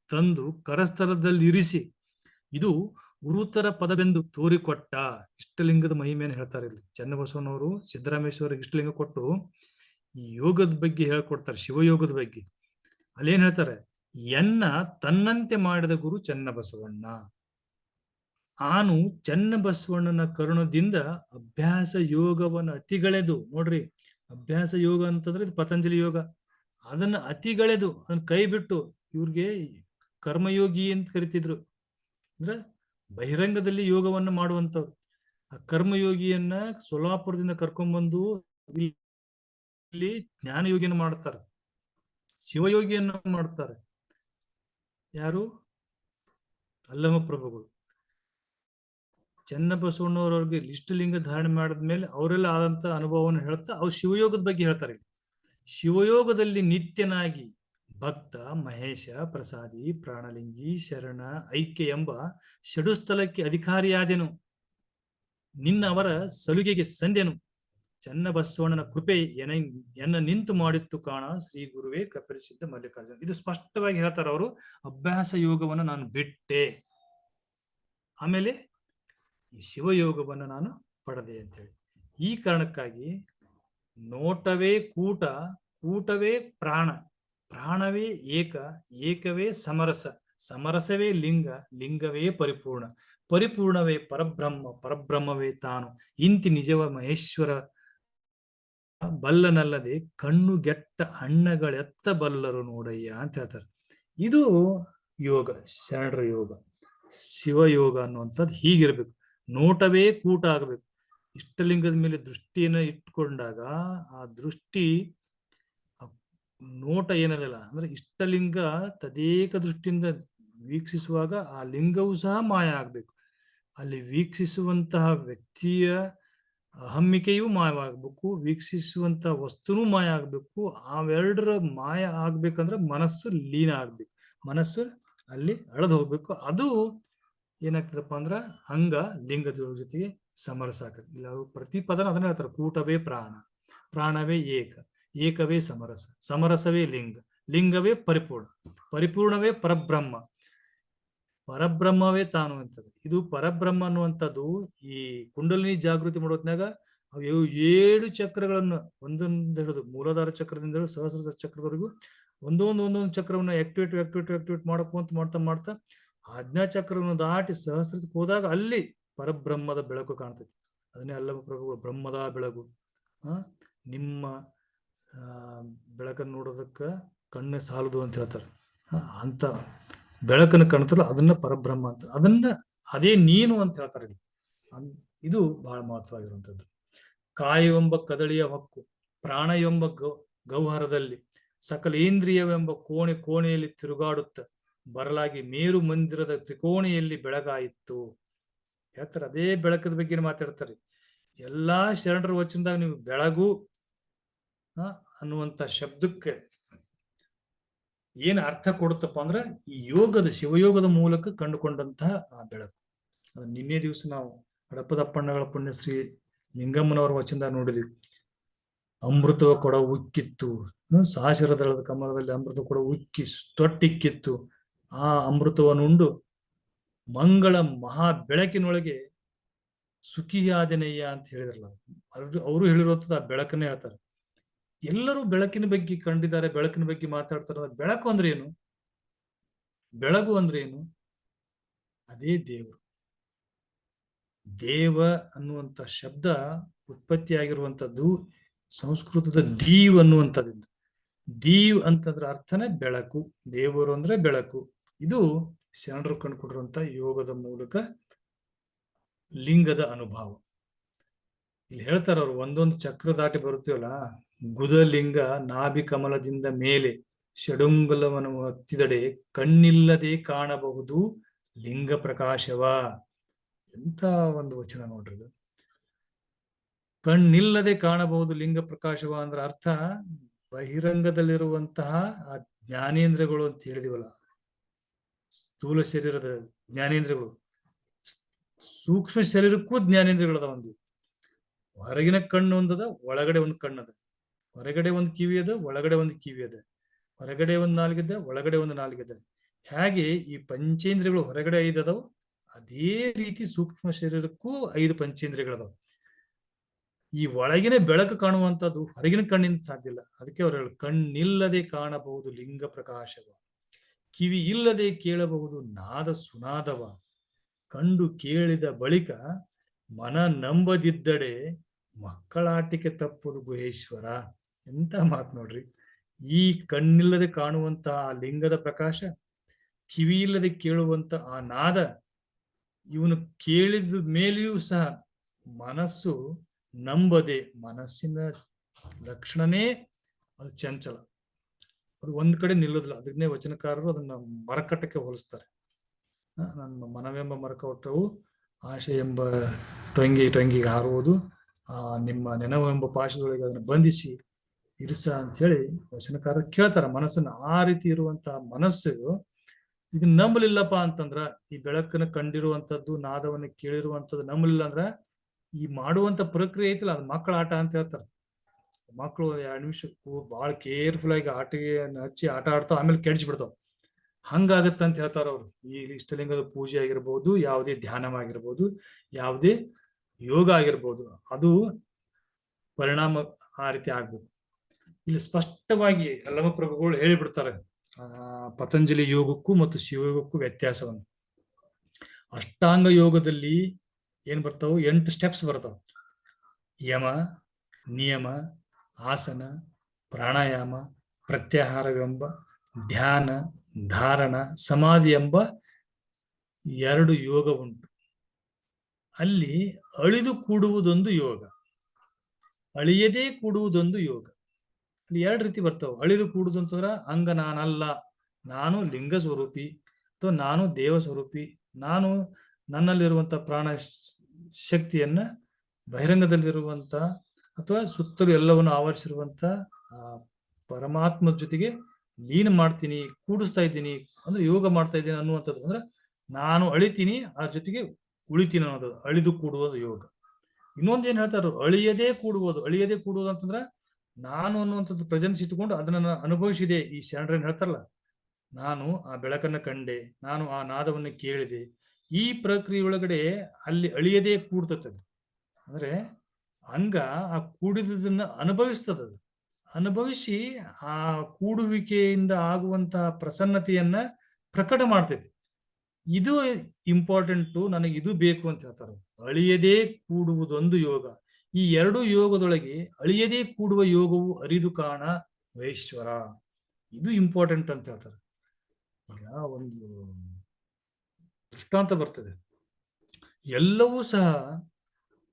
ತಂದು ಕರಸ್ಥಲದಲ್ಲಿ ಇರಿಸಿ ಇದು ಗುರುತರ ಪದವೆಂದು ತೋರಿಕೊಟ್ಟ. ಇಷ್ಟಲಿಂಗದ ಮಹಿಮೆಯನ್ನು ಹೇಳ್ತಾರೆ ಇಲ್ಲಿ ಚನ್ನಬಸವನವರು. ಸಿದ್ದರಾಮೇಶ್ವರ ಇಷ್ಟಲಿಂಗ ಕೊಟ್ಟು ಈ ಯೋಗದ ಬಗ್ಗೆ ಹೇಳ್ಕೊಡ್ತಾರೆ, ಶಿವಯೋಗದ ಬಗ್ಗೆ. ಅಲ್ಲೇನ್ ಹೇಳ್ತಾರೆ, ಎನ್ನ ತನ್ನಂತೆ ಮಾಡಿದ ಗುರು ಚನ್ನಬಸವಣ್ಣ. ಆನು ಚನ್ನಬಸವಣ್ಣನ ಕರುಣದಿಂದ ಅಭ್ಯಾಸ ಯೋಗವನ್ನು ಅತಿಗಳೆದು, ನೋಡ್ರಿ ಅಭ್ಯಾಸ ಯೋಗ ಅಂತಂದ್ರೆ ಇದು ಪತಂಜಲಿ ಯೋಗ, ಅದನ್ನ ಅತಿಗಳೆದು ಅದನ್ನ ಕೈ ಬಿಟ್ಟು ಇವ್ರಿಗೆ ಕರ್ಮಯೋಗಿ ಅಂತ ಕರಿತಿದ್ರು. ಅಂದ್ರೆ ಬಹಿರಂಗದಲ್ಲಿ ಯೋಗವನ್ನು ಮಾಡುವಂತವ್ರು. ಆ ಕರ್ಮಯೋಗಿಯನ್ನ ಸೋಲಾಪುರದಿಂದ ಕರ್ಕೊಂಡ್ಬಂದು ಇಲ್ಲಿ ಜ್ಞಾನಯೋಗಿಯನ್ನು ಮಾಡ್ತಾರೆ, ಶಿವಯೋಗಿಯನ್ನ ಮಾಡ್ತಾರೆ. ಯಾರು? ಅಲ್ಲಮ ಪ್ರಭುಗಳು. ಚನ್ನಬಸವಣ್ಣವ್ರವ್ರಿಗೆ ಇಷ್ಟಲಿಂಗ ಧಾರಣೆ ಮಾಡಿದ್ಮೇಲೆ ಅವರೆಲ್ಲ ಆದಂತ ಅನುಭವವನ್ನು ಹೇಳ್ತಾ ಅವ್ರು ಶಿವಯೋಗದ ಬಗ್ಗೆ ಹೇಳ್ತಾರೆ. ಶಿವಯೋಗದಲ್ಲಿ ನಿತ್ಯನಾಗಿ ಭಕ್ತ ಮಹೇಶ ಪ್ರಸಾದಿ ಪ್ರಾಣಲಿಂಗಿ ಶರಣ ಐಕ್ಯ ಎಂಬ ಷಡುಸ್ಥಲಕ್ಕೆ ಅಧಿಕಾರಿಯಾದೆನು. ನಿನ್ನ ಅವರ ಸಲುಗೆಗೆ ಸಂದೆನು. ಚನ್ನಬಸವಣ್ಣನ ಕೃಪೆ ಎನ್ನ ನಿಂತು ಮಾಡಿತ್ತು ಕಾಣ ಶ್ರೀ ಗುರುವೇ ಕಪಿಸಿದ್ದ ಮಲ್ಲಿಕಾರ್ಜುನ. ಇದು ಸ್ಪಷ್ಟವಾಗಿ ಹೇಳ್ತಾರೆ ಅವರು. ಅಭ್ಯಾಸ ಯೋಗವನ್ನು ನಾನು ಬಿಟ್ಟೆ, ಆಮೇಲೆ ಈ ಶಿವಯೋಗವನ್ನು ನಾನು ಪಡೆದೆ ಅಂತೇಳಿ. ಈ ಕಾರಣಕ್ಕಾಗಿ ನೋಟವೇ ಕೂಟ, ಕೂಟವೇ ಪ್ರಾಣ, ಪ್ರಾಣವೇ ಏಕ, ಏಕವೇ ಸಮರಸ, ಸಮರಸವೇ ಲಿಂಗ, ಲಿಂಗವೇ ಪರಿಪೂರ್ಣ, ಪರಿಪೂರ್ಣವೇ ಪರಬ್ರಹ್ಮ, ಪರಬ್ರಹ್ಮವೇ ತಾನು. ಇಂತಿ ನಿಜವ ಮಹೇಶ್ವರ ಬಲ್ಲನಲ್ಲದೆ ಕಣ್ಣು ಗೆಟ್ಟ ಅಣ್ಣಗಳೆತ್ತ ಬಲ್ಲರು ನೋಡಯ್ಯ ಅಂತ ಹೇಳ್ತಾರೆ. ಇದು ಯೋಗ, ಶರಣರ ಯೋಗ, ಶಿವಯೋಗ ಅನ್ನುವಂಥದ್ದು ಹೀಗಿರ್ಬೇಕು. ನೋಟವೇ ಕೂಟ ಆಗಬೇಕು. ಇಷ್ಟಲಿಂಗದ ಮೇಲೆ ದೃಷ್ಟಿಯನ್ನು ಇಟ್ಕೊಂಡಾಗ ಆ ದೃಷ್ಟಿ ನೋಟ ಏನದಲ್ಲ ಅಂದ್ರೆ ಇಷ್ಟಲಿಂಗ ತದೇಕ ದೃಷ್ಟಿಯಿಂದ ವೀಕ್ಷಿಸುವಾಗ ಆ ಲಿಂಗವೂ ಸಹ ಮಾಯ ಆಗ್ಬೇಕು. ಅಲ್ಲಿ ವೀಕ್ಷಿಸುವಂತಹ ವ್ಯಕ್ತಿಯ ಅಹಮ್ಮಿಕೆಯೂ ಮಾಯವಾಗಬೇಕು, ವೀಕ್ಷಿಸುವಂತಹ ವಸ್ತುನೂ ಮಾಯ ಆಗ್ಬೇಕು. ಅವೆರಡರ ಮಾಯ ಆಗ್ಬೇಕಂದ್ರೆ ಮನಸ್ಸು ಲೀನ ಆಗ್ಬೇಕು, ಮನಸ್ಸು ಅಲ್ಲಿ ಅಳೆದು ಹೋಗ್ಬೇಕು. ಅದು ಏನಾಗ್ತದಪ್ಪ ಅಂದ್ರ ಅಂಗ ಲಿಂಗದ ಜೊತೆಗೆ ಸಮರಸ ಆಗ್ತದೆ. ಇಲ್ಲ ಪ್ರತಿ ಪದನ ಅದನ್ನ ಹೇಳ್ತಾರೆ. ಕೂಟವೇ ಪ್ರಾಣ, ಪ್ರಾಣವೇ ಏಕ, ಏಕವೇ ಸಮರಸ, ಸಮರಸವೇ ಲಿಂಗ, ಲಿಂಗವೇ ಪರಿಪೂರ್ಣ, ಪರಿಪೂರ್ಣವೇ ಪರಬ್ರಹ್ಮ, ಪರಬ್ರಹ್ಮವೇ ತಾನು ಅಂತದ್ದು. ಇದು ಪರಬ್ರಹ್ಮ ಅನ್ನುವಂಥದ್ದು ಈ ಕುಂಡಲಿನಿ ಜಾಗೃತಿ ಮಾಡೋದ್ನಾಗ ಅವು 7 ಚಕ್ರಗಳನ್ನು ಒಂದೊಂದು ಹಿಡಿದು ಮೂಲಾಧಾರ ಚಕ್ರದಿಂದ ಸಹಸ್ರ ಚಕ್ರದವರೆಗೂ ಒಂದೊಂದು ಚಕ್ರವನ್ನು ಆಕ್ಟಿವೇಟ್ ಮಾಡ್ತಾ ಮಾಡ್ತಾ ಆಜ್ಞಾ ಚಕ್ರವನ್ನು ದಾಟಿ ಸಹಸ್ರಕ್ಕೆ ಹೋದಾಗ ಅಲ್ಲಿ ಪರಬ್ರಹ್ಮದ ಬೆಳಕು ಕಾಣ್ತೈತಿ. ಅದನ್ನೇ ಅಲ್ಲಮ ಪ್ರಭುಗಳು ಬ್ರಹ್ಮದ ಬೆಳಕು, ನಿಮ್ಮ ಬೆಳಕನ್ನು ನೋಡೋದಕ್ಕ ಕಣ್ಣೆ ಸಾಲದು ಅಂತ ಹೇಳ್ತಾರೆ. ಅಂತ ಬೆಳಕನ್ನು ಕಾಣ್ತಾರಲ್ಲ ಅದನ್ನ ಪರಬ್ರಹ್ಮ ಅಂತ, ಅದನ್ನ ಅದೇ ನೀನು ಅಂತ ಹೇಳ್ತಾರೆ. ಇದು ಬಹಳ ಮಹತ್ವವಾಗಿರುವಂಥದ್ದು. ಕಾಯುವೆಂಬ ಕದಳಿಯ ಹೊಕ್ಕು, ಪ್ರಾಣ ಎಂಬ ಗೌಹರದಲ್ಲಿ, ಸಕಲೇಂದ್ರಿಯವೆಂಬ ಕೋಣೆಯಲ್ಲಿ ತಿರುಗಾಡುತ್ತ ಬರಲಾಗಿ ಮೇರು ಮಂದಿರದ ತ್ರಿಕೋಣೆಯಲ್ಲಿ ಬೆಳಗಾಯಿತು ಹೇಳ್ತಾರೆ. ಅದೇ ಬೆಳಕದ ಬಗ್ಗೆ ಮಾತಾಡ್ತಾರೆ. ಎಲ್ಲಾ ಶರಣರ ವಚನದಾಗ ನೀವು ಬೆಳಗು ಅನ್ನುವಂತ ಶಬ್ದಕ್ಕೆ ಏನ್ ಅರ್ಥ ಕೊಡುತ್ತಪ್ಪ ಅಂದ್ರೆ ಈ ಯೋಗದ ಶಿವಯೋಗದ ಮೂಲಕ ಕಂಡುಕೊಂಡಂತಹ ಆ ಬೆಳಕು. ನಿನ್ನೆ ದಿವಸ ನಾವು ಹಡಪದಪ್ಪಣ್ಣಗಳ ಪುಣ್ಯಶ್ರೀ ಲಿಂಗಮ್ಮನವರ ವಚನದಾಗ ನೋಡಿದ್ವಿ. ಅಮೃತವ ಕೊಡ ಉಕ್ಕಿತ್ತು, ಸಾಶರದಳದ ಕಮಲದಲ್ಲಿ ಅಮೃತ ಕೊಡ ಉಕ್ಕಿ ತೊಟ್ಟಿಕ್ಕಿತ್ತು, ಆ ಅಮೃತವನ್ನುಂಡು ಮಂಗಳ ಮಹಾ ಬೆಳಕಿನೊಳಗೆ ಸುಖಿಯಾದೆನಯ್ಯ ಅಂತ ಹೇಳಿದ್ರಲ್ಲ. ಅವರು ಹೇಳಿರುವಂಥದ್ದು ಆ ಬೆಳಕನ್ನೇ ಹೇಳ್ತಾರೆ. ಎಲ್ಲರೂ ಬೆಳಕಿನ ಬಗ್ಗೆ ಕಂಡಿದ್ದಾರೆ, ಬೆಳಕಿನ ಬಗ್ಗೆ ಮಾತಾಡ್ತಾರೆ. ಬೆಳಕು ಅಂದ್ರೆ ಏನು? ಬೆಳಗು ಅಂದ್ರೆ ಏನು? ಅದೇ ದೇವರು. ದೇವ ಅನ್ನುವಂಥ ಶಬ್ದ ಉತ್ಪತ್ತಿಯಾಗಿರುವಂಥದ್ದು ಸಂಸ್ಕೃತದ ದೀವ್ ಅನ್ನುವಂಥದ್ದಿಂದ. ದೀವ್ ಅಂತಂದ್ರ ಅರ್ಥನೇ ಬೆಳಕು, ದೇವರು ಅಂದ್ರೆ ಬೆಳಕು. ಇದು ಶರಣರು ಕಂಡುಕೊಂಡಿರುವಂತ ಯೋಗದ ಮೂಲಕ ಲಿಂಗದ ಅನುಭವ. ಇಲ್ಲಿ ಹೇಳ್ತಾರ ಅವ್ರು, ಒಂದೊಂದು ಚಕ್ರ ದಾಟಿ ಬರುತ್ತೀವಲ್ಲ, ಗುದಲಿಂಗ ನಾಭಿ ಕಮಲದಿಂದ ಮೇಲೆ ಷಡುಂಗುಲವನ್ನು ಹತ್ತಿದಡೆ ಕಣ್ಣಿಲ್ಲದೆ ಕಾಣಬಹುದು ಲಿಂಗ ಪ್ರಕಾಶವ. ಎಂತ ಒಂದು ವಚನ ನೋಡ್ರಿ ಇದು. ಕಣ್ಣಿಲ್ಲದೆ ಕಾಣಬಹುದು ಲಿಂಗ ಪ್ರಕಾಶವ ಅಂದ್ರೆ ಅರ್ಥ ಬಹಿರಂಗದಲ್ಲಿರುವಂತಹ ಆ ಜ್ಞಾನೇಂದ್ರಗಳು ಅಂತ ಹೇಳಿದಿವಲ್ಲ, ಸ್ಥೂಲ ಶರೀರದ ಜ್ಞಾನೇಂದ್ರಗಳು, ಸೂಕ್ಷ್ಮ ಶರೀರಕ್ಕೂ ಜ್ಞಾನೇಂದ್ರಗಳದ. ಒಂದು ಹೊರಗಿನ ಕಣ್ಣು ಒಂದದ, ಒಳಗಡೆ ಒಂದು ಕಣ್ಣದ, ಹೊರಗಡೆ ಒಂದು ಕಿವಿ ಅದ, ಒಳಗಡೆ ಒಂದು ಕಿವಿ ಅದ, ಹೊರಗಡೆ ಒಂದು ನಾಲ್ಗಿದ, ಒಳಗಡೆ ಒಂದು ನಾಲ್ಗಿದ. ಹಾಗೆ ಈ ಪಂಚೇಂದ್ರಿಯಗಳು ಹೊರಗಡೆ 5 ಅದಾವ, ಅದೇ ರೀತಿ ಸೂಕ್ಷ್ಮ ಶರೀರಕ್ಕೂ 5 ಪಂಚೇಂದ್ರಿಯಗಳದಾವ. ಈ ಒಳಗಿನ ಬೆಳಕು ಕಾಣುವಂಥದ್ದು ಹೊರಗಿನ ಕಣ್ಣಿಂದ ಸಾಧ್ಯ ಇಲ್ಲ. ಅದಕ್ಕೆ ಅವ್ರು ಹೇಳಿ ಕಣ್ಣಿಲ್ಲದೆ ಕಾಣಬಹುದು ಲಿಂಗ ಪ್ರಕಾಶವ, ಕಿವಿ ಇಲ್ಲದೆ ಕೇಳಬಹುದು ನಾದ ಸುನಾದವ, ಕಂಡು ಕೇಳಿದ ಬಳಿಕ ಮನ ನಂಬದಿದ್ದಡೆ ಮಕ್ಕಳಾಟಿಕೆ ತಪ್ಪುದು ಗುಹೇಶ್ವರ. ಎಂತ ಮಾತು ನೋಡ್ರಿ. ಈ ಕಣ್ಣಿಲ್ಲದೆ ಕಾಣುವಂತ ಆ ಲಿಂಗದ ಪ್ರಕಾಶ, ಕಿವಿ ಇಲ್ಲದೆ ಕೇಳುವಂತ ಆ ನಾದ, ಇವನು ಕೇಳಿದ ಮೇಲೆಯೂ ಸಹ ಮನಸ್ಸು ನಂಬದೆ, ಮನಸ್ಸಿನ ಲಕ್ಷಣನೇ ಅದು ಚಂಚಲ, ಅದು ಒಂದ್ ಕಡೆ ನಿಲ್ಲೋದಿಲ್ಲ. ಅದನ್ನೇ ವಚನಕಾರರು ಅದನ್ನ ಮರಕಟ್ಟಕ್ಕೆ ಹೋಲಿಸ್ತಾರೆ. ನನ್ನ ಮನವೆಂಬ ಮರಕಟ್ಟವು ಆಶೆ ಎಂಬ ಟೊಂಗಿಗೆ ಹಾರುವುದು, ನಿಮ್ಮ ನೆನವೆಂಬ ಪಾಶದೊಳಗೆ ಅದನ್ನ ಬಂಧಿಸಿ ಇರಿಸ ಅಂತ ಹೇಳಿ ವಚನಕಾರ ಕೇಳ್ತಾರ. ಮನಸ್ಸನ್ನ ಆ ರೀತಿ ಇರುವಂತಹ ಮನಸ್ಸು ಇದನ್ನ ನಂಬಲಿಲ್ಲಪ್ಪ ಅಂತಂದ್ರ, ಈ ಬೆಳಕನ್ನು ಕಂಡಿರುವಂತದ್ದು, ನಾದವನ್ನು ಕೇಳಿರುವಂತದ್ದು ನಂಬಲಿಲ್ಲ ಅಂದ್ರ ಈ ಮಾಡುವಂತ ಪ್ರಕ್ರಿಯೆ ಐತಿಲ್ಲ, ಅದು ಮಕ್ಕಳ ಆಟ ಅಂತ ಹೇಳ್ತಾರೆ. ಮಕ್ಕಳು 2 ನಿಮಿಷಕ್ಕೂ ಬಹಳ ಕೇರ್ಫುಲ್ ಆಗಿ ಆಟಿಗೆ ಹಚ್ಚಿ ಆಟ ಆಡ್ತಾವ, ಆಮೇಲೆ ಕೆಡಿಸ್ಬಿಡ್ತಾವ. ಹಂಗಾಗತ್ತ ಅಂತ ಹೇಳ್ತಾರ ಅವ್ರು. ಈ ಇಷ್ಟಲಿಂಗದ ಪೂಜೆ ಆಗಿರ್ಬೋದು, ಯಾವುದೇ ಧ್ಯಾನವಾಗಿರ್ಬೋದು, ಯಾವುದೇ ಯೋಗ ಆಗಿರ್ಬೋದು, ಅದು ಪರಿಣಾಮ ಆ ರೀತಿ ಆಗ್ಬೇಕು. ಇಲ್ಲಿ ಸ್ಪಷ್ಟವಾಗಿ ಅಲ್ಲಮ ಪ್ರಭುಗಳು ಹೇಳಿಬಿಡ್ತಾರೆ ಪತಂಜಲಿ ಯೋಗಕ್ಕೂ ಮತ್ತು ಶಿವಯೋಗಕ್ಕೂ ವ್ಯತ್ಯಾಸವನ್ನು. ಅಷ್ಟಾಂಗ ಯೋಗದಲ್ಲಿ ಏನ್ ಬರ್ತಾವ, 8 ಸ್ಟೆಪ್ಸ್ ಬರ್ತಾವ. ಯಮ, ನಿಯಮ, ಆಸನ, ಪ್ರಾಣಾಯಾಮ, ಪ್ರತ್ಯಾಹಾರವೆಂಬ, ಧ್ಯಾನ, ಧಾರಣ, ಸಮಾಧಿ ಎಂಬ 2 ಯೋಗ ಉಂಟು. ಅಲ್ಲಿ ಅಳಿದು ಕೂಡುವುದೊಂದು ಯೋಗ, ಅಳಿಯದೇ ಕೂಡುವುದೊಂದು ಯೋಗ. ಅಲ್ಲಿ 2 ರೀತಿ ಬರ್ತಾವ. ಅಳಿದು ಕೂಡುದು ಅಂತಂದ್ರ ಹಂಗ ನಾನಲ್ಲ, ನಾನು ಲಿಂಗ ಸ್ವರೂಪಿ ಅಥವಾ ನಾನು ದೇವ ಸ್ವರೂಪಿ, ನಾನು ನನ್ನಲ್ಲಿರುವಂತ ಪ್ರಾಣ ಶಕ್ತಿಯನ್ನ ಬಹಿರಂಗದಲ್ಲಿರುವಂತ ಅಥವಾ ಸುತ್ತಲೂ ಎಲ್ಲವನ್ನು ಆವರಿಸಿರುವಂತ ಪರಮಾತ್ಮ ಜೊತೆಗೆ ಲೀನ ಮಾಡ್ತೀನಿ, ಕೂಡಿಸ್ತಾ ಇದ್ದೀನಿ ಅಂದ್ರೆ ಯೋಗ ಮಾಡ್ತಾ ಇದ್ದೀನಿ ಅನ್ನುವಂಥದ್ದು. ಅಂದ್ರೆ ನಾನು ಅಳಿತೀನಿ, ಅದ್ರ ಜೊತೆಗೆ ಉಳಿತೀನಿ ಅನ್ನೋದು ಅಳಿದು ಕೂಡುವುದು ಯೋಗ. ಇನ್ನೊಂದೇನ್ ಹೇಳ್ತಾರ, ಅಳಿಯದೇ ಕೂಡುವುದು. ಅಳಿಯದೇ ಕೂಡುವುದು ಅಂತಂದ್ರ ನಾನು ಅನ್ನುವಂಥದ್ದು ಪ್ರೆಸೆನ್ಸ್ ಇಟ್ಕೊಂಡು ಅದನ್ನ ಅನುಭವಿಸಿದೆ. ಈ ಶರಣರೇನ್ ಹೇಳ್ತಾರಲ್ಲ, ನಾನು ಆ ಬೆಳಕನ್ನ ಕಂಡೆ, ನಾನು ಆ ನಾದವನ್ನು ಕೇಳಿದೆ, ಈ ಪ್ರಕ್ರಿಯೆ ಒಳಗಡೆ ಅಲ್ಲಿ ಅಳಿಯದೇ ಕೂಡ್ತದೆ. ಅಂದ್ರೆ ಹಂಗ ಆ ಕೂಡಿದನ್ನ ಅನುಭವಿಸ್ತದ. ಅನುಭವಿಸಿ ಆ ಕೂಡುವಿಕೆಯಿಂದ ಆಗುವಂತಹ ಪ್ರಸನ್ನತೆಯನ್ನ ಪ್ರಕಟ ಮಾಡ್ತೈತಿ. ಇದು ಇಂಪಾರ್ಟೆಂಟು, ನನಗೆ ಇದು ಬೇಕು ಅಂತ ಹೇಳ್ತಾರೆ. ಅಳಿಯದೇ ಕೂಡುವುದೊಂದು ಯೋಗ. ಈ 2 ಯೋಗದೊಳಗೆ ಅಳಿಯದೇ ಕೂಡುವ ಯೋಗವು ಅರಿದು ಕಾಣ ಮಹೇಶ್ವರ. ಇದು ಇಂಪಾರ್ಟೆಂಟ್ ಅಂತ ಹೇಳ್ತಾರೆ. ಈಗ ಒಂದು ದೃಷ್ಟಾಂತ ಬರ್ತದೆ. ಎಲ್ಲವೂ ಸಹ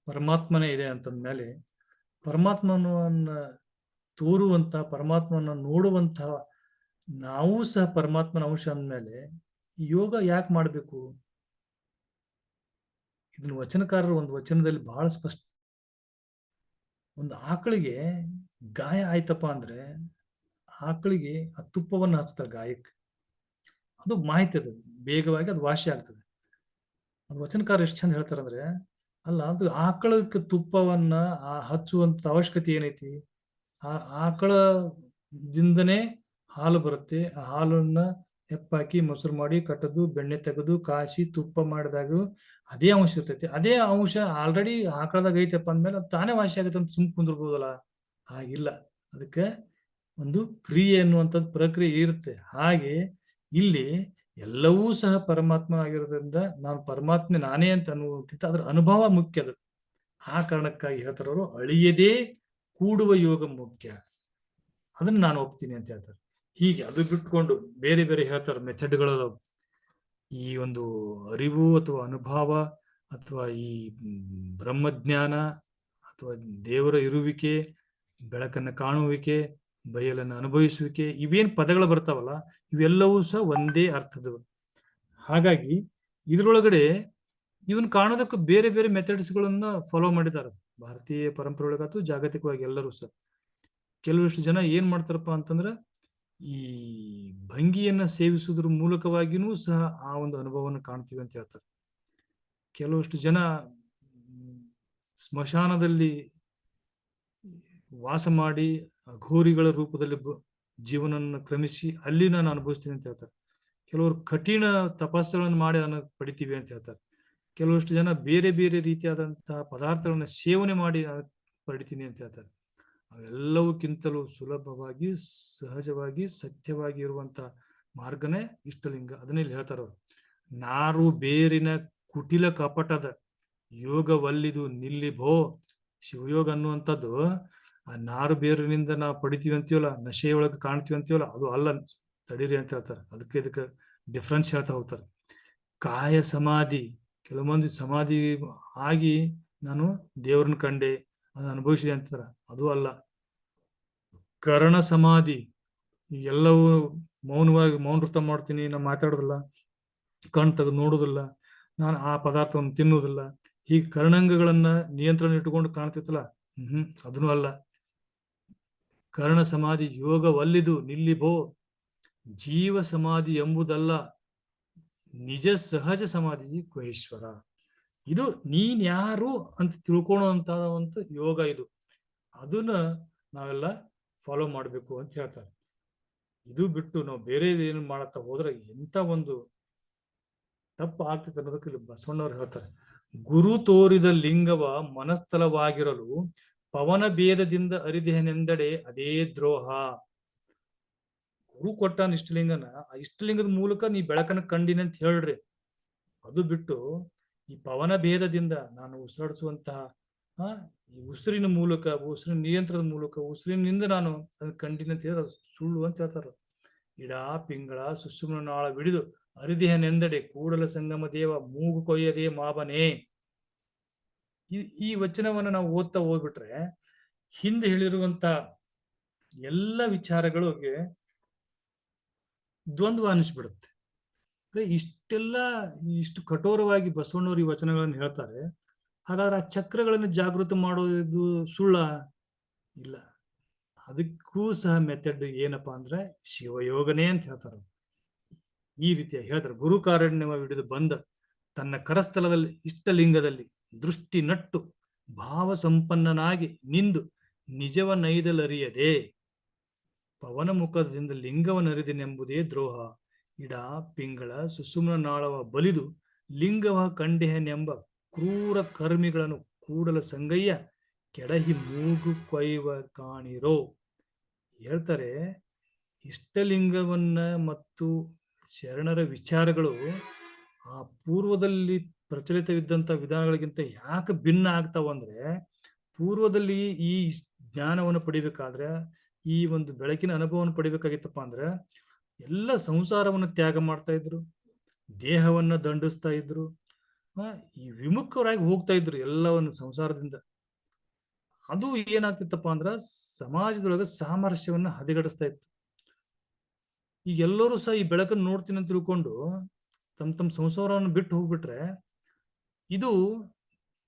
ಪರಮಾತ್ಮನೇ ಇದೆ ಅಂತಂದ್ಮೇಲೆ ಪರಮಾತ್ಮನನ್ನ ತೋರುವಂತ, ಪರಮಾತ್ಮನ ನೋಡುವಂತಹ ನಾವು ಸಹ ಪರಮಾತ್ಮನ ಅಂಶ ಅಂದ್ಮೇಲೆ ಯೋಗ ಯಾಕೆ ಮಾಡಬೇಕು? ಇದನ್ನ ವಚನಕಾರರು ಒಂದು ವಚನದಲ್ಲಿ ಬಹಳ ಸ್ಪಷ್ಟ. ಒಂದು ಆಕಳಿಗೆ ಗಾಯ ಆಯ್ತಪ್ಪ ಅಂದ್ರೆ ಆಕಳಿಗೆ ಆ ತುಪ್ಪವನ್ನು ಹಚ್ತಾರೆ ಗಾಯಕ್ಕೆ, ಅದು ಮಾಹಿತಿ ಅದು ಬೇಗವಾಗಿ ಅದು ವಾಸಿ ಆಗ್ತದೆ. ಅದು ವಚನಕಾರ ಎಷ್ಟು ಚಂದ ಹೇಳ್ತಾರಂದ್ರೆ, ಅಲ್ಲ ಅದು ಆಕಳಕ್ಕೆ ತುಪ್ಪವನ್ನ ಹಚ್ಚುವಂತ ಅವಶ್ಯಕತೆ ಏನೈತಿ? ಆ ಆಕಳದಿಂದನೇ ಹಾಲು ಬರುತ್ತೆ. ಆ ಹಾಲನ್ನ ಹೆಪ್ಪಾಕಿ ಮೊಸರು ಮಾಡಿ ಕಟ್ಟದು, ಬೆಣ್ಣೆ ತೆಗೆದು ಕಾಸಿ ತುಪ್ಪ ಮಾಡಿದಾಗ ಅದೇ ಅಂಶ ಇರ್ತೈತಿ. ಅದೇ ಅಂಶ ಆಲ್ರೆಡಿ ಆಕಳದಾಗ ಐತಪ್ಪ ಅಂದ್ಮೇಲೆ ಅದು ತಾನೇ ವಾಸಿ ಆಗುತ್ತೆ ಅಂತ ಸುಮ್ ಕುಂದಿರ್ಬೋದಲ್ಲ. ಹಾಗಿಲ್ಲ, ಅದಕ್ಕೆ ಒಂದು ಕ್ರಿಯೆ ಎನ್ನುವಂಥದ್ದು ಪ್ರಕ್ರಿಯೆ ಇರುತ್ತೆ. ಹಾಗೆ ಇಲ್ಲಿ ಎಲ್ಲವೂ ಸಹ ಪರಮಾತ್ಮ ಆಗಿರೋದ್ರಿಂದ ನಾನು ಪರಮಾತ್ಮ ನಾನೇ ಅಂತ ಅನ್ನೋಕ್ಕಿಂತ ಅದ್ರ ಅನುಭವ ಮುಖ್ಯ. ಅದು ಆ ಕಾರಣಕ್ಕಾಗಿ ಹೇಳ್ತಾರವರು ಅಳಿಯದೇ ಕೂಡುವ ಯೋಗ ಮುಖ್ಯ, ಅದನ್ನ ನಾನು ಒಪ್ತೀನಿ ಅಂತ ಹೇಳ್ತಾರೆ. ಹೀಗೆ ಅದು ಬಿಟ್ಕೊಂಡು ಬೇರೆ ಬೇರೆ ಹೇಳ್ತಾರೆ ಮೆಥಡ್ಗಳು. ಈ ಒಂದು ಅರಿವು ಅಥವಾ ಅನುಭವ ಅಥವಾ ಈ ಬ್ರಹ್ಮಜ್ಞಾನ ಅಥವಾ ದೇವರ ಇರುವಿಕೆ, ಬೆಳಕನ್ನು ಕಾಣುವಿಕೆ, ಬಯಲನ್ನು ಅನುಭವಿಸುವಿಕೆ, ಇವೇನ್ ಪದಗಳು ಬರ್ತಾವಲ್ಲ ಇವೆಲ್ಲವೂ ಸಹ ಒಂದೇ ಅರ್ಥದವು. ಹಾಗಾಗಿ ಇದ್ರೊಳಗಡೆ ಇವನ್ ಕಾಣೋದಕ್ಕೆ ಬೇರೆ ಬೇರೆ ಮೆಥಡ್ಸ್ಗಳನ್ನ ಫಾಲೋ ಮಾಡಿದ್ದಾರೆ ಭಾರತೀಯ ಪರಂಪರೆ ಒಳಗಾತು ಜಾಗತಿಕವಾಗಿ ಎಲ್ಲರೂ ಸಹ. ಕೆಲವಷ್ಟು ಜನ ಏನ್ ಮಾಡ್ತಾರಪ್ಪ ಅಂತಂದ್ರ ಈ ಭಂಗಿಯನ್ನ ಸೇವಿಸುವುದ್ರ ಮೂಲಕವಾಗಿನೂ ಸಹ ಆ ಒಂದು ಅನುಭವವನ್ನು ಕಾಣ್ತೀವಿ ಅಂತ ಹೇಳ್ತಾರೆ. ಕೆಲವಷ್ಟು ಜನ ಸ್ಮಶಾನದಲ್ಲಿ ವಾಸ ಮಾಡಿ ಅಘೋರಿಗಳ ರೂಪದಲ್ಲಿ ಜೀವನವನ್ನು ಕ್ರಮಿಸಿ ಅಲ್ಲಿ ನಾನು ಅನುಭವಿಸ್ತೀನಿ ಅಂತ ಹೇಳ್ತಾರೆ. ಕೆಲವರು ಕಠಿಣ ತಪಸ್ಸುಗಳನ್ನು ಮಾಡಿ ಅದನ್ನು ಪಡಿತೀವಿ ಅಂತ ಹೇಳ್ತಾರೆ. ಕೆಲವಷ್ಟು ಜನ ಬೇರೆ ಬೇರೆ ರೀತಿಯಾದಂತಹ ಪದಾರ್ಥಗಳನ್ನ ಸೇವನೆ ಮಾಡಿ ಪಡಿತೀನಿ ಅಂತ ಹೇಳ್ತಾರೆ. ಅವೆಲ್ಲವಕ್ಕಿಂತಲೂ ಸುಲಭವಾಗಿ ಸಹಜವಾಗಿ ಸತ್ಯವಾಗಿ ಇರುವಂತಹ ಮಾರ್ಗನೇ ಇಷ್ಟಲಿಂಗ. ಅದನ್ನೇ ಹೇಳ್ತಾರವ್ರು. ನಾರು ಬೇರಿನ ಕುಟಿಲ ಕಪಟದ ಯೋಗವಲ್ಲಿದು ನಿಲ್ಲಿಭೋ. ಶಿವಯೋಗ ಅನ್ನುವಂಥದ್ದು ಆ ನಾರು ಬೇರಿನಿಂದ ನಾವು ಪಡಿತೀವಿ ಅಂತೀವಲ್ಲ, ನಶೆಯೊಳಗೆ ಕಾಣ್ತೀವಿ ಅಂತೀವಲ್ಲ, ಅದು ಅಲ್ಲ, ತಡೀರಿ ಅಂತ ಹೇಳ್ತಾರೆ. ಇದಕ್ಕೆ ಡಿಫ್ರೆನ್ಸ್ ಹೇಳ್ತಾ ಹೋಗ್ತಾರೆ. ಕಾಯ ಸಮಾಧಿ, ಕೆಲವೊಂದು ಸಮಾಧಿ ಆಗಿ ನಾನು ದೇವ್ರನ್ನ ಕಂಡೆ ಅದನ್ನ ಅನುಭವಿಸಿದೆ ಅಂತಾರ, ಅದು ಅಲ್ಲ. ಕರ್ಣ ಸಮಾಧಿ, ಎಲ್ಲವೂ ಮೌನವಾಗಿ ಮೌನ ವೃತ ಮಾಡ್ತೀನಿ, ನಾನು ಮಾತಾಡೋದಿಲ್ಲ, ಕಣ್ ತೆಗೆದು ನೋಡುದಿಲ್ಲ, ನಾನು ಆ ಪದಾರ್ಥವನ್ನು ತಿನ್ನುವುದಿಲ್ಲ, ಹೀಗೆ ಕರ್ಣಾಂಗಗಳನ್ನ ನಿಯಂತ್ರಣ ಇಟ್ಟುಕೊಂಡು ಕಾಣ್ತಿತ್ತಲ್ಲ, ಅದನ್ನು ಅಲ್ಲ. ಕರ್ಣ ಸಮಾಧಿ ಯೋಗವಲ್ಲಿದು ನಿಲ್ಲಿಭೋ. ಜೀವ ಸಮಾಧಿ ಎಂಬುದಲ್ಲ, ನಿಜ ಸಹಜ ಸಮಾಧಿ ಕೊಹೇಶ್ವರ. ಇದು ನೀನ್ ಯಾರು ಅಂತ ತಿಳ್ಕೊಳ್ಳುವಂತ ಯೋಗ ಇದು. ಅದನ್ನ ನಾವೆಲ್ಲ ಫಾಲೋ ಮಾಡ್ಬೇಕು ಅಂತ ಹೇಳ್ತಾರೆ. ಇದು ಬಿಟ್ಟು ನಾವು ಬೇರೆ ಏನು ಮಾಡತ್ತಾ ಹೋದ್ರೆ ಎಂತ ಒಂದು ತಪ್ಪು ಆಗ್ತದೆ ಅನ್ನೋದಕ್ಕೆ ಇಲ್ಲಿ ಬಸವಣ್ಣವ್ರು ಹೇಳ್ತಾರೆ. ಗುರು ತೋರಿದ ಲಿಂಗವ ಮನಸ್ಥಳವಾಗಿರಲು ಪವನ ಭೇದದಿಂದ ಅರಿದೇನೆಂದಡೆ ಅದೇ ದ್ರೋಹ. ಗುರು ಕೊಟ್ಟಾನ ಇಷ್ಟಲಿಂಗನ, ಆ ಇಷ್ಟಲಿಂಗದ ಮೂಲಕ ನೀ ಬೆಳಕನ್ನ ಕಂಡಿನಿ ಅಂತ ಹೇಳ್ರಿ. ಅದು ಬಿಟ್ಟು ಈ ಪವನ ಭೇದದಿಂದ ನಾನು ಉಸಿರಾಡಿಸುವಂತಹ ಈ ಉಸಿರಿನ ಮೂಲಕ, ಉಸಿರಿನ ನಿಯಂತ್ರಣದ ಮೂಲಕ, ಉಸಿರಿನಿಂದ ನಾನು ಅದನ್ನ ಕಂಡಿನಿ ಅಂತ ಹೇಳಿದ್ರೆ ಸುಳ್ಳು ಅಂತ ಹೇಳ್ತಾರ. ಇಡ ಪಿಂಗಳ ಸುಷುಮ್ನ ನಾಳ ಬಿಡಿದು ಅರಿದೇಹನೆಂದಡೆ ಕೂಡಲ ಸಂಗಮ ದೇವ ಮೂಗು ಕೊಯ್ಯದೆ ಮಾಬನೇ. ಈ ವಚನವನ್ನ ನಾವು ಓದ್ತಾ ಹೋಗ್ಬಿಟ್ರೆ ಹಿಂದೆ ಹೇಳಿರುವಂತ ಎಲ್ಲ ವಿಚಾರಗಳಿಗೆ ದ್ವಂದ್ವ ಅನಿಸ್ಬಿಡುತ್ತೆ. ಇಷ್ಟು ಕಠೋರವಾಗಿ ಬಸವಣ್ಣವ್ರು ಈ ವಚನಗಳನ್ನು ಹೇಳ್ತಾರೆ. ಹಾಗಾದ್ರೆ ಆ ಚಕ್ರಗಳನ್ನು ಜಾಗೃತಿ ಮಾಡೋದು ಸುಳ್ಳ? ಇಲ್ಲ. ಅದಕ್ಕೂ ಸಹ ಮೆಥಡ್ ಏನಪ್ಪಾ ಅಂದ್ರೆ ಶಿವಯೋಗನೇ ಅಂತ ಹೇಳ್ತಾರೆ. ಈ ರೀತಿಯಾಗಿ ಹೇಳ್ತಾರೆ. ಗುರುಕಾರಣ್ಯವ ಹಿಡಿದು ಬಂದ ತನ್ನ ಕರಸ್ಥಲದಲ್ಲಿ ಇಷ್ಟಲಿಂಗದಲ್ಲಿ ದೃಷ್ಟಿ ನಟ್ಟು ಭಾವ ಸಂಪನ್ನನಾಗಿ ನಿಂದು ನಿಜವನ್ನೈದಲರಿಯದೆ ಪವನ ಮುಖದಿಂದ ಲಿಂಗವನ್ನರಿದೆನೆಂಬುದೇ ದ್ರೋಹ. ಇಡ ಪಿಂಗಳ ಸುಸುಮ್ನ ನಾಳವ ಬಲಿದು ಲಿಂಗವ ಕಂಡೆಹನೆಂಬ ಕ್ರೂರ ಕರ್ಮಿಗಳನ್ನು ಕೂಡಲ ಸಂಗಯ್ಯ ಕೆಡಹಿ ಮೂಗು ಕೊಯ್ವ ಕಾಣಿರೋ. ಹೇಳ್ತಾರೆ, ಇಷ್ಟಲಿಂಗವನ್ನ ಮತ್ತು ಶರಣರ ವಿಚಾರಗಳು ಆ ಪೂರ್ವದಲ್ಲಿ ಪ್ರಚಲಿತವಿದ್ದಂತ ವಿಧಾನಗಳಿಗಿಂತ ಯಾಕೆ ಭಿನ್ನ ಆಗ್ತಾವಂದ್ರೆ, ಪೂರ್ವದಲ್ಲಿ ಈ ಜ್ಞಾನವನ್ನು ಪಡಿಬೇಕಾದ್ರೆ, ಈ ಒಂದು ಬೆಳಕಿನ ಅನುಭವವನ್ನು ಪಡಿಬೇಕಾಗಿತ್ತಪ್ಪ ಅಂದ್ರೆ ಎಲ್ಲ ಸಂಸಾರವನ್ನು ತ್ಯಾಗ ಮಾಡ್ತಾ ಇದ್ರು, ದೇಹವನ್ನ ದಂಡಿಸ್ತಾ ಇದ್ರು, ಈ ವಿಮುಖರಾಗಿ ಹೋಗ್ತಾ ಇದ್ರು ಎಲ್ಲವನ್ನು ಸಂಸಾರದಿಂದ. ಅದು ಏನಾಗ್ತಿತ್ತಪ್ಪ ಅಂದ್ರ ಸಮಾಜದೊಳಗೆ ಸಾಮರಸ್ಯವನ್ನ ಹದಗೆಡಿಸ್ತಾ ಇತ್ತು. ಈಗ ಎಲ್ಲರೂ ಸಹ ಈ ಬೆಳಕನ್ನು ನೋಡ್ತೀನಿ ಅಂತ ತಿಳ್ಕೊಂಡು ತಮ್ಮ ಸಂಸಾರವನ್ನು ಬಿಟ್ಟು ಹೋಗ್ಬಿಟ್ರೆ ಇದು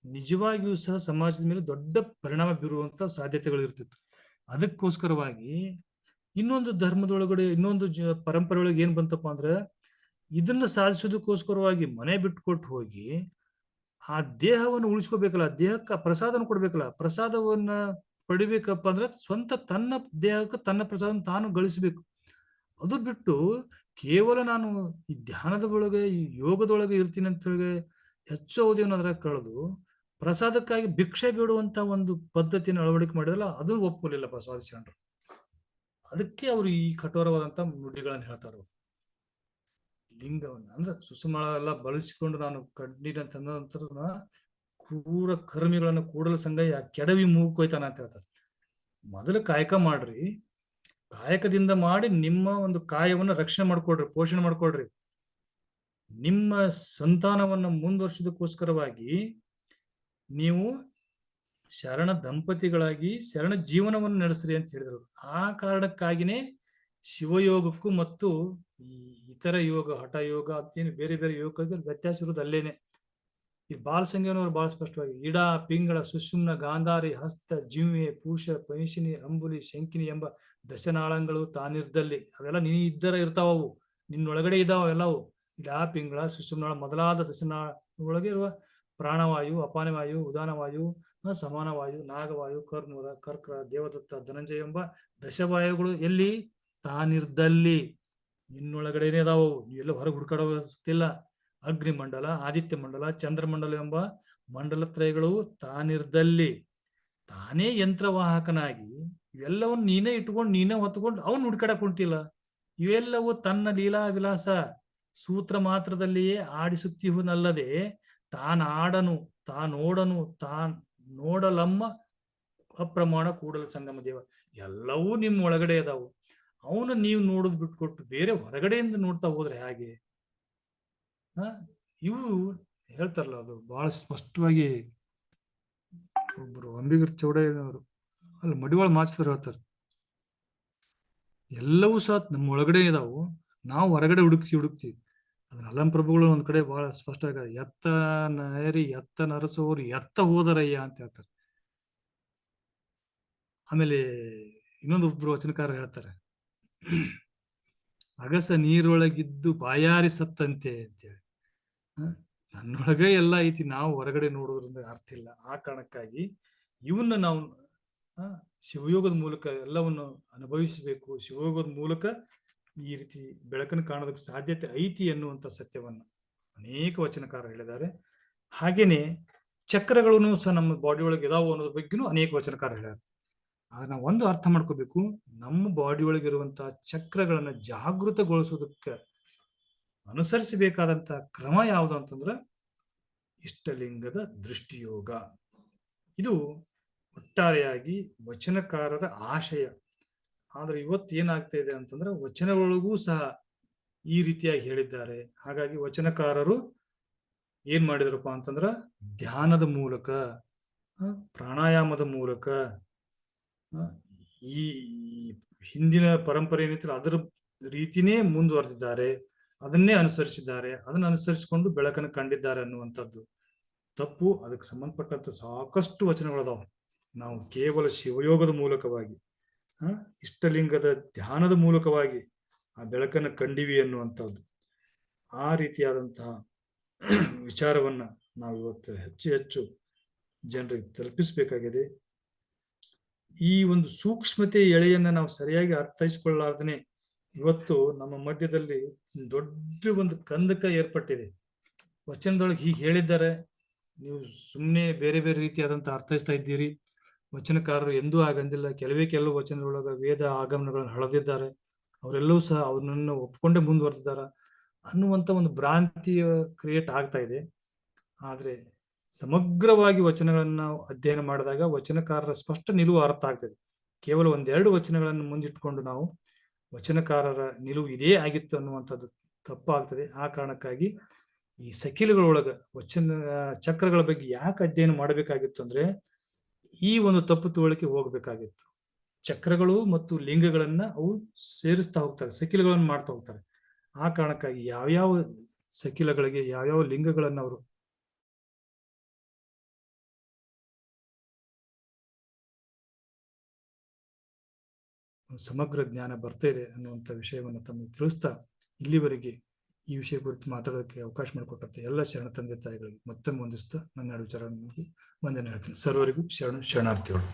ನಿಜವಾಗಿಯೂ ಸಹ ಸಮಾಜದ ಮೇಲೆ ದೊಡ್ಡ ಪರಿಣಾಮ ಬೀರುವಂತ ಸಾಧ್ಯತೆಗಳು ಇರ್ತಿತ್ತು. ಅದಕ್ಕೋಸ್ಕರವಾಗಿ ಇನ್ನೊಂದು ಧರ್ಮದೊಳಗಡೆ, ಇನ್ನೊಂದು ಪರಂಪರೆ ಒಳಗೆ ಏನ್ ಬಂತಪ್ಪ ಅಂದ್ರೆ, ಇದನ್ನ ಸಾಧಿಸೋದಕ್ಕೋಸ್ಕರವಾಗಿ ಮನೆ ಬಿಟ್ಕೊಟ್ಟು ಹೋಗಿ ಆ ದೇಹವನ್ನು ಉಳಿಸ್ಕೋಬೇಕಲ್ಲ, ದೇಹಕ್ಕೆ ಪ್ರಸಾದನ ಕೊಡ್ಬೇಕಲ್ಲ, ಪ್ರಸಾದವನ್ನ ಪಡಿಬೇಕಪ್ಪ ಅಂದ್ರೆ ಸ್ವಂತ ತನ್ನ ದೇಹಕ್ಕೆ ತನ್ನ ಪ್ರಸಾದ ತಾನು ಗಳಿಸ್ಬೇಕು. ಅದು ಬಿಟ್ಟು ಕೇವಲ ನಾನು ಈ ಧ್ಯಾನದ ಒಳಗೆ, ಈ ಯೋಗದೊಳಗೆ ಇರ್ತೀನಿ ಅಂತ ಹೇಳಿ ಹೆಚ್ಚು ಅವಧಿಯನ್ನು ಅದ್ರಾಗ ಕಳೆದು ಪ್ರಸಾದಕ್ಕಾಗಿ ಭಿಕ್ಷೆ ಬೇಡುವಂತ ಒಂದು ಪದ್ಧತಿಯನ್ನು ಅಳವಡಿಕೆ ಮಾಡಿದಲ್ಲ, ಅದು ಒಪ್ಕೊಳ್ಳಿಲ್ಲ ಬಸವಾದಿಶರಣರು. ಅದಕ್ಕೆ ಅವರು ಈ ಕಠೋರವಾದಂತ ನುಡಿಗಳನ್ನು ಹೇಳ್ತಾರೆ. ಲಿಂಗವನ್ನ ಅಂದ್ರೆ ಸುಸುಮಳ ಎಲ್ಲ ಬಳಸಿಕೊಂಡು ನಾನು ಕಂಡಿನಂತ ನಂತರ ಕ್ರೂರ ಕರ್ಮಿಗಳನ್ನು ಕೂಡಲ ಸಂಗಯ್ಯ ಕೆಡವಿ ಮೂಗು ಕೊಯ್ತಾನ ಅಂತ ಹೇಳ್ತಾರೆ. ಮೊದಲು ಕಾಯಕ ಮಾಡ್ರಿ, ಕಾಯಕದಿಂದ ಮಾಡಿ ನಿಮ್ಮ ಒಂದು ಕಾಯವನ್ನ ರಕ್ಷಣೆ ಮಾಡ್ಕೊಳ್ರಿ, ಪೋಷಣೆ ಮಾಡ್ಕೊಳ್ರಿ. ನಿಮ್ಮ ಸಂತಾನವನ್ನ ಮುಂದುವರ್ಸೋದಕ್ಕೋಸ್ಕರವಾಗಿ ನೀವು ಶರಣ ದಂಪತಿಗಳಾಗಿ ಶರಣ ಜೀವನವನ್ನು ನಡೆಸ್ರಿ ಅಂತ ಹೇಳಿದರು. ಆ ಕಾರಣಕ್ಕಾಗಿನೇ ಶಿವಯೋಗಕ್ಕೂ ಮತ್ತು ಈ ಇತರ ಯೋಗ, ಹಠ ಯೋಗ ಅಂತೇನು ಬೇರೆ ಬೇರೆ ಯೋಗಕ್ಕೆ ವ್ಯತ್ಯಾಸ ಇರೋದು ಅಲ್ಲೇನೆ. ಈ ಬಾಲಸಂಗನವರು ಬಹಳ ಸ್ಪಷ್ಟವಾಗಿ ಇಡ, ಪಿಂಗಳ, ಸುಷುಮ್ನ, ಗಾಂಧಾರಿ, ಹಸ್ತ, ಜಿಹ್ವೆ, ಪೂಷ, ಪೈಶಿನಿ, ಅಂಬುಲಿ, ಶಂಕಿನಿ ಎಂಬ ದಶನಾಳಗಳು ತಾನಿರ್ದಲ್ಲಿ ಅವೆಲ್ಲ ನೀ ಇದ್ದರ ಇರ್ತಾವವು, ನಿನ್ನೊಳಗಡೆ ಇದಾವ ಎಲ್ಲವು. ಇಡ, ಪಿಂಗಳ, ಸುಷುಮ್ನ ಮೊದಲಾದ ದಶನಾಳ ಒಳಗೆ ಇರುವ ಪ್ರಾಣವಾಯು, ಅಪಾನವಾಯು, ಉದಾನವಾಯು, ಸಮಾನವಾಯು, ನಾಗವಾಯು, ಕರ್ನೂರ, ಕರ್ಕರ, ದೇವದತ್ತ, ಧನಂಜಯ ಎಂಬ ದಶವಾಯುಗಳು ಎಲ್ಲಿ ತಾನಿರ್ದಲ್ಲಿ ನಿನ್ನೊಳಗಡೆನೆ ಅದಾವು, ನೀವೆಲ್ಲ ಹೊರಗೆ ಹುಡುಕಾಡೋದಿಲ್ಲ. ಅಗ್ನಿಮಂಡಲ, ಆದಿತ್ಯ ಮಂಡಲ, ಚಂದ್ರಮಂಡಲ ಎಂಬ ಮಂಡಲತ್ರಯಗಳು ತಾನಿರ್ದಲ್ಲಿ ತಾನೇ ಯಂತ್ರವಾಹಕನಾಗಿ ಇವೆಲ್ಲವನ್ನು ನೀನೇ ಇಟ್ಕೊಂಡು ನೀನೇ ಹೊತ್ಕೊಂಡು ಅವನು ಹುಡ್ಕಾಡಕ್ ಹೊಂಟಿಲ್ಲ. ಇವೆಲ್ಲವೂ ತನ್ನ ಲೀಲಾ ವಿಲಾಸ ಸೂತ್ರ ಮಾತ್ರದಲ್ಲಿಯೇ ಆಡಿಸುತ್ತೀಹುನಲ್ಲದೆ ತಾನಾಡನು, ತಾನೋಡನು, ನೋಡಲಮ್ಮ ಅಪ್ರಮಾಣ ಕೂಡಲ ಸಂಗಮ ದೇವ. ಎಲ್ಲವೂ ನಿಮ್ಮ ಒಳಗಡೆ ಅದಾವು. ಅವನು ನೀವು ನೋಡೋದು ಬಿಟ್ಕೊಟ್ಟು ಬೇರೆ ಹೊರಗಡೆಯಿಂದ ನೋಡ್ತಾ ಹೋದ್ರೆ ಹೇಗೆ? ಇವು ಹೇಳ್ತಾರಲ್ಲ, ಅದು ಬಹಳ ಸ್ಪಷ್ಟವಾಗಿ ಒಬ್ರು ಅಂಬಿಗರ ಚೌಡಯ್ಯನವರು ಅಲ್ಲಿ ಮಡಿವಾಳ ಮಾಚಿದ್ರು ಹೇಳ್ತಾರೆ, ಎಲ್ಲವೂ ಸಹ ನಮ್ಮ ಒಳಗಡೆ ಇದಾವು, ನಾವು ಹೊರಗಡೆ ಹುಡುಕ್ತೀವಿ. ಅದನ್ನ ಅಲ್ಲಂ ಪ್ರಭುಗಳು ಒಂದ್ ಕಡೆ ಬಹಳ ಸ್ಪಷ್ಟವಾಗಿ ಎತ್ತ ನರಿ ಎತ್ತ ನರಸೋರು ಎತ್ತ ಹೋದರಯ್ಯ ಅಂತ ಹೇಳ್ತಾರೆ. ಆಮೇಲೆ ಇನ್ನೊಂದು ಒಬ್ರು ವಚನಕಾರ ಹೇಳ್ತಾರೆ, ಅಗಸ ನೀರೊಳಗಿದ್ದು ಬಾಯಾರಿ ಸತ್ತಂತೆ ಅಂತೇಳಿ. ನನ್ನೊಳಗೆ ಎಲ್ಲ ಐತಿ, ನಾವು ಹೊರಗಡೆ ನೋಡೋದ್ರಿಂದ ಅರ್ಥ ಇಲ್ಲ. ಆ ಕಾರಣಕ್ಕಾಗಿ ಇವನ್ನ ನಾವು ಶಿವಯೋಗದ ಮೂಲಕ ಎಲ್ಲವನ್ನು ಅನುಭವಿಸಬೇಕು. ಶಿವಯೋಗದ ಮೂಲಕ ಈ ರೀತಿ ಬೆಳಕನ್ನು ಕಾಣೋದಕ್ಕೆ ಸಾಧ್ಯತೆ ಐತಿ ಎನ್ನುವಂತ ಸತ್ಯವನ್ನ ಅನೇಕ ವಚನಕಾರ ಹೇಳಿದ್ದಾರೆ. ಹಾಗೇನೆ ಚಕ್ರಗಳನ್ನು ಸಹ ನಮ್ಮ ಬಾಡಿ ಒಳಗೆ ಇದಾವು ಅನ್ನೋದ್ರ ಬಗ್ಗೆನೂ ಅನೇಕ ವಚನಕಾರ ಹೇಳ್ಯಾರ. ಆದ್ರೆ ನಾವು ಒಂದು ಅರ್ಥ ಮಾಡ್ಕೋಬೇಕು, ನಮ್ಮ ಬಾಡಿ ಒಳಗಿರುವಂತಹ ಚಕ್ರಗಳನ್ನ ಜಾಗೃತಗೊಳಿಸೋದಕ್ಕೆ ಅನುಸರಿಸಬೇಕಾದಂತ ಕ್ರಮ ಯಾವುದು ಅಂತಂದ್ರ ಇಷ್ಟಲಿಂಗದ ದೃಷ್ಟಿಯೋಗ. ಇದು ಒಟ್ಟಾರೆಯಾಗಿ ವಚನಕಾರರ ಆಶಯ. ಆದ್ರೆ ಇವತ್ತು ಏನಾಗ್ತಾ ಇದೆ ಅಂತಂದ್ರೆ ವಚನಗಳೊಳಗೂ ಸಹ ಈ ರೀತಿಯಾಗಿ ಹೇಳಿದ್ದಾರೆ. ಹಾಗಾಗಿ ವಚನಕಾರರು ಏನ್ ಮಾಡಿದ್ರಪ್ಪ ಅಂತಂದ್ರ ಧ್ಯಾನದ ಮೂಲಕ, ಪ್ರಾಣಾಯಾಮದ ಮೂಲಕ, ಈ ಹಿಂದಿನ ಪರಂಪರೆ ಏನಿತ್ತು ಅದರ ರೀತಿನೇ ಮುಂದುವರೆದಿದ್ದಾರೆ, ಅದನ್ನೇ ಅನುಸರಿಸಿದ್ದಾರೆ, ಅದನ್ನ ಅನುಸರಿಸಿಕೊಂಡು ಬೆಳಕನ್ನು ಕಂಡಿದ್ದಾರೆ ಅನ್ನುವಂಥದ್ದು ತಪ್ಪು. ಅದಕ್ಕೆ ಸಂಬಂಧಪಟ್ಟಂತ ಸಾಕಷ್ಟು ವಚನಗಳದಾವ. ನಾವು ಕೇವಲ ಶಿವಯೋಗದ ಮೂಲಕವಾಗಿ, ಇಷ್ಟಲಿಂಗದ ಧ್ಯಾನದ ಮೂಲಕವಾಗಿ ಆ ಬೆಳಕನ್ನು ಕಂಡಿವಿ ಅನ್ನುವಂಥದ್ದು, ಆ ರೀತಿಯಾದಂತಹ ವಿಚಾರವನ್ನ ನಾವು ಇವತ್ತು ಹೆಚ್ಚು ಹೆಚ್ಚು ಜನರಿಗೆ ತಲುಪಿಸಬೇಕಾಗಿದೆ. ಈ ಒಂದು ಸೂಕ್ಷ್ಮತೆ ಎಳೆಯನ್ನ ನಾವು ಸರಿಯಾಗಿ ಅರ್ಥೈಸಿಕೊಳ್ಳಾರ್ದನೆ ಇವತ್ತು ನಮ್ಮ ಮಧ್ಯದಲ್ಲಿ ದೊಡ್ಡ ಒಂದು ಕಂದಕ ಏರ್ಪಟ್ಟಿದೆ. ವಚನದೊಳಗೆ ಹೀಗೆ ಹೇಳಿದ್ದಾರೆ, ನೀವು ಸುಮ್ಮನೆ ಬೇರೆ ಬೇರೆ ರೀತಿಯಾದಂತಹ ಅರ್ಥೈಸ್ತಾ ಇದ್ದೀರಿ. ವಚನಕಾರರು ಎಂದೂ ಆಗಂದಿಲ್ಲ. ಕೆಲವು ವಚನದೊಳಗ ವೇದ ಆಗಮನಗಳನ್ನು ಹಳದಿದ್ದಾರೆ, ಅವರೆಲ್ಲವೂ ಸಹ ಅವನನ್ನು ಒಪ್ಕೊಂಡೇ ಮುಂದುವರೆದಿದ್ದಾರ ಅನ್ನುವಂತ ಒಂದು ಭ್ರಾಂತಿಯ ಕ್ರಿಯೇಟ್ ಆಗ್ತಾ ಇದೆ. ಆದ್ರೆ ಸಮಗ್ರವಾಗಿ ವಚನಗಳನ್ನ ನಾವು ಅಧ್ಯಯನ ಮಾಡಿದಾಗ ವಚನಕಾರರ ಸ್ಪಷ್ಟ ನಿಲುವು ಅರ್ಥ ಆಗ್ತದೆ. ಕೇವಲ ಒಂದೆರಡು ವಚನಗಳನ್ನು ಮುಂದಿಟ್ಕೊಂಡು ನಾವು ವಚನಕಾರರ ನಿಲುವು ಇದೇ ಆಗಿತ್ತು ಅನ್ನುವಂಥದ್ದು ತಪ್ಪಾಗ್ತದೆ. ಆ ಕಾರಣಕ್ಕಾಗಿ ಈ ಸಕಿಲುಗಳೊಳಗ ವಚನ ಚಕ್ರಗಳ ಬಗ್ಗೆ ಯಾಕೆ ಅಧ್ಯಯನ ಮಾಡಬೇಕಾಗಿತ್ತು ಅಂದ್ರೆ ಈ ಒಂದು ತಪ್ಪು ತಿಳುವಳಿಕೆ ಹೋಗ್ಬೇಕಾಗಿತ್ತು. ಚಕ್ರಗಳು ಮತ್ತು ಲಿಂಗಗಳನ್ನ ಅವು ಸೇರಿಸ್ತಾ ಹೋಗ್ತಾರೆ, ಸಕಿಲಗಳನ್ನು ಮಾಡ್ತಾ ಹೋಗ್ತಾರೆ. ಆ ಕಾರಣಕ್ಕಾಗಿ ಯಾವ್ಯಾವ ಸಕಿಲಗಳಿಗೆ ಯಾವ್ಯಾವ ಲಿಂಗಗಳನ್ನ ಅವರು ಸಮಗ್ರ ಜ್ಞಾನ ಬರ್ತಾ ಇದೆ ಅನ್ನುವಂಥ ವಿಷಯವನ್ನು ತಮಗೆ ತಿಳಿಸ್ತಾ ಇಲ್ಲಿವರೆಗೆ ಈ ವಿಷಯ ಕುರಿತು ಮಾತಾಡೋದಕ್ಕೆ ಅವಕಾಶ ಮಾಡಿಕೊಟ್ಟಂತೆ ಎಲ್ಲ ಶರಣ ತಂದೆ ತಾಯಿಗಳಿಗೆ ಮತ್ತೆ ಮುಂದಿಸ್ತಾ ನನ್ನ ವಿಚಾರ ವಂದನೆ ಹೇಳ್ತೀನಿ. ಸರ್ವರಿಗೂ ಶರಣಾರ್ಥಿಗಳು.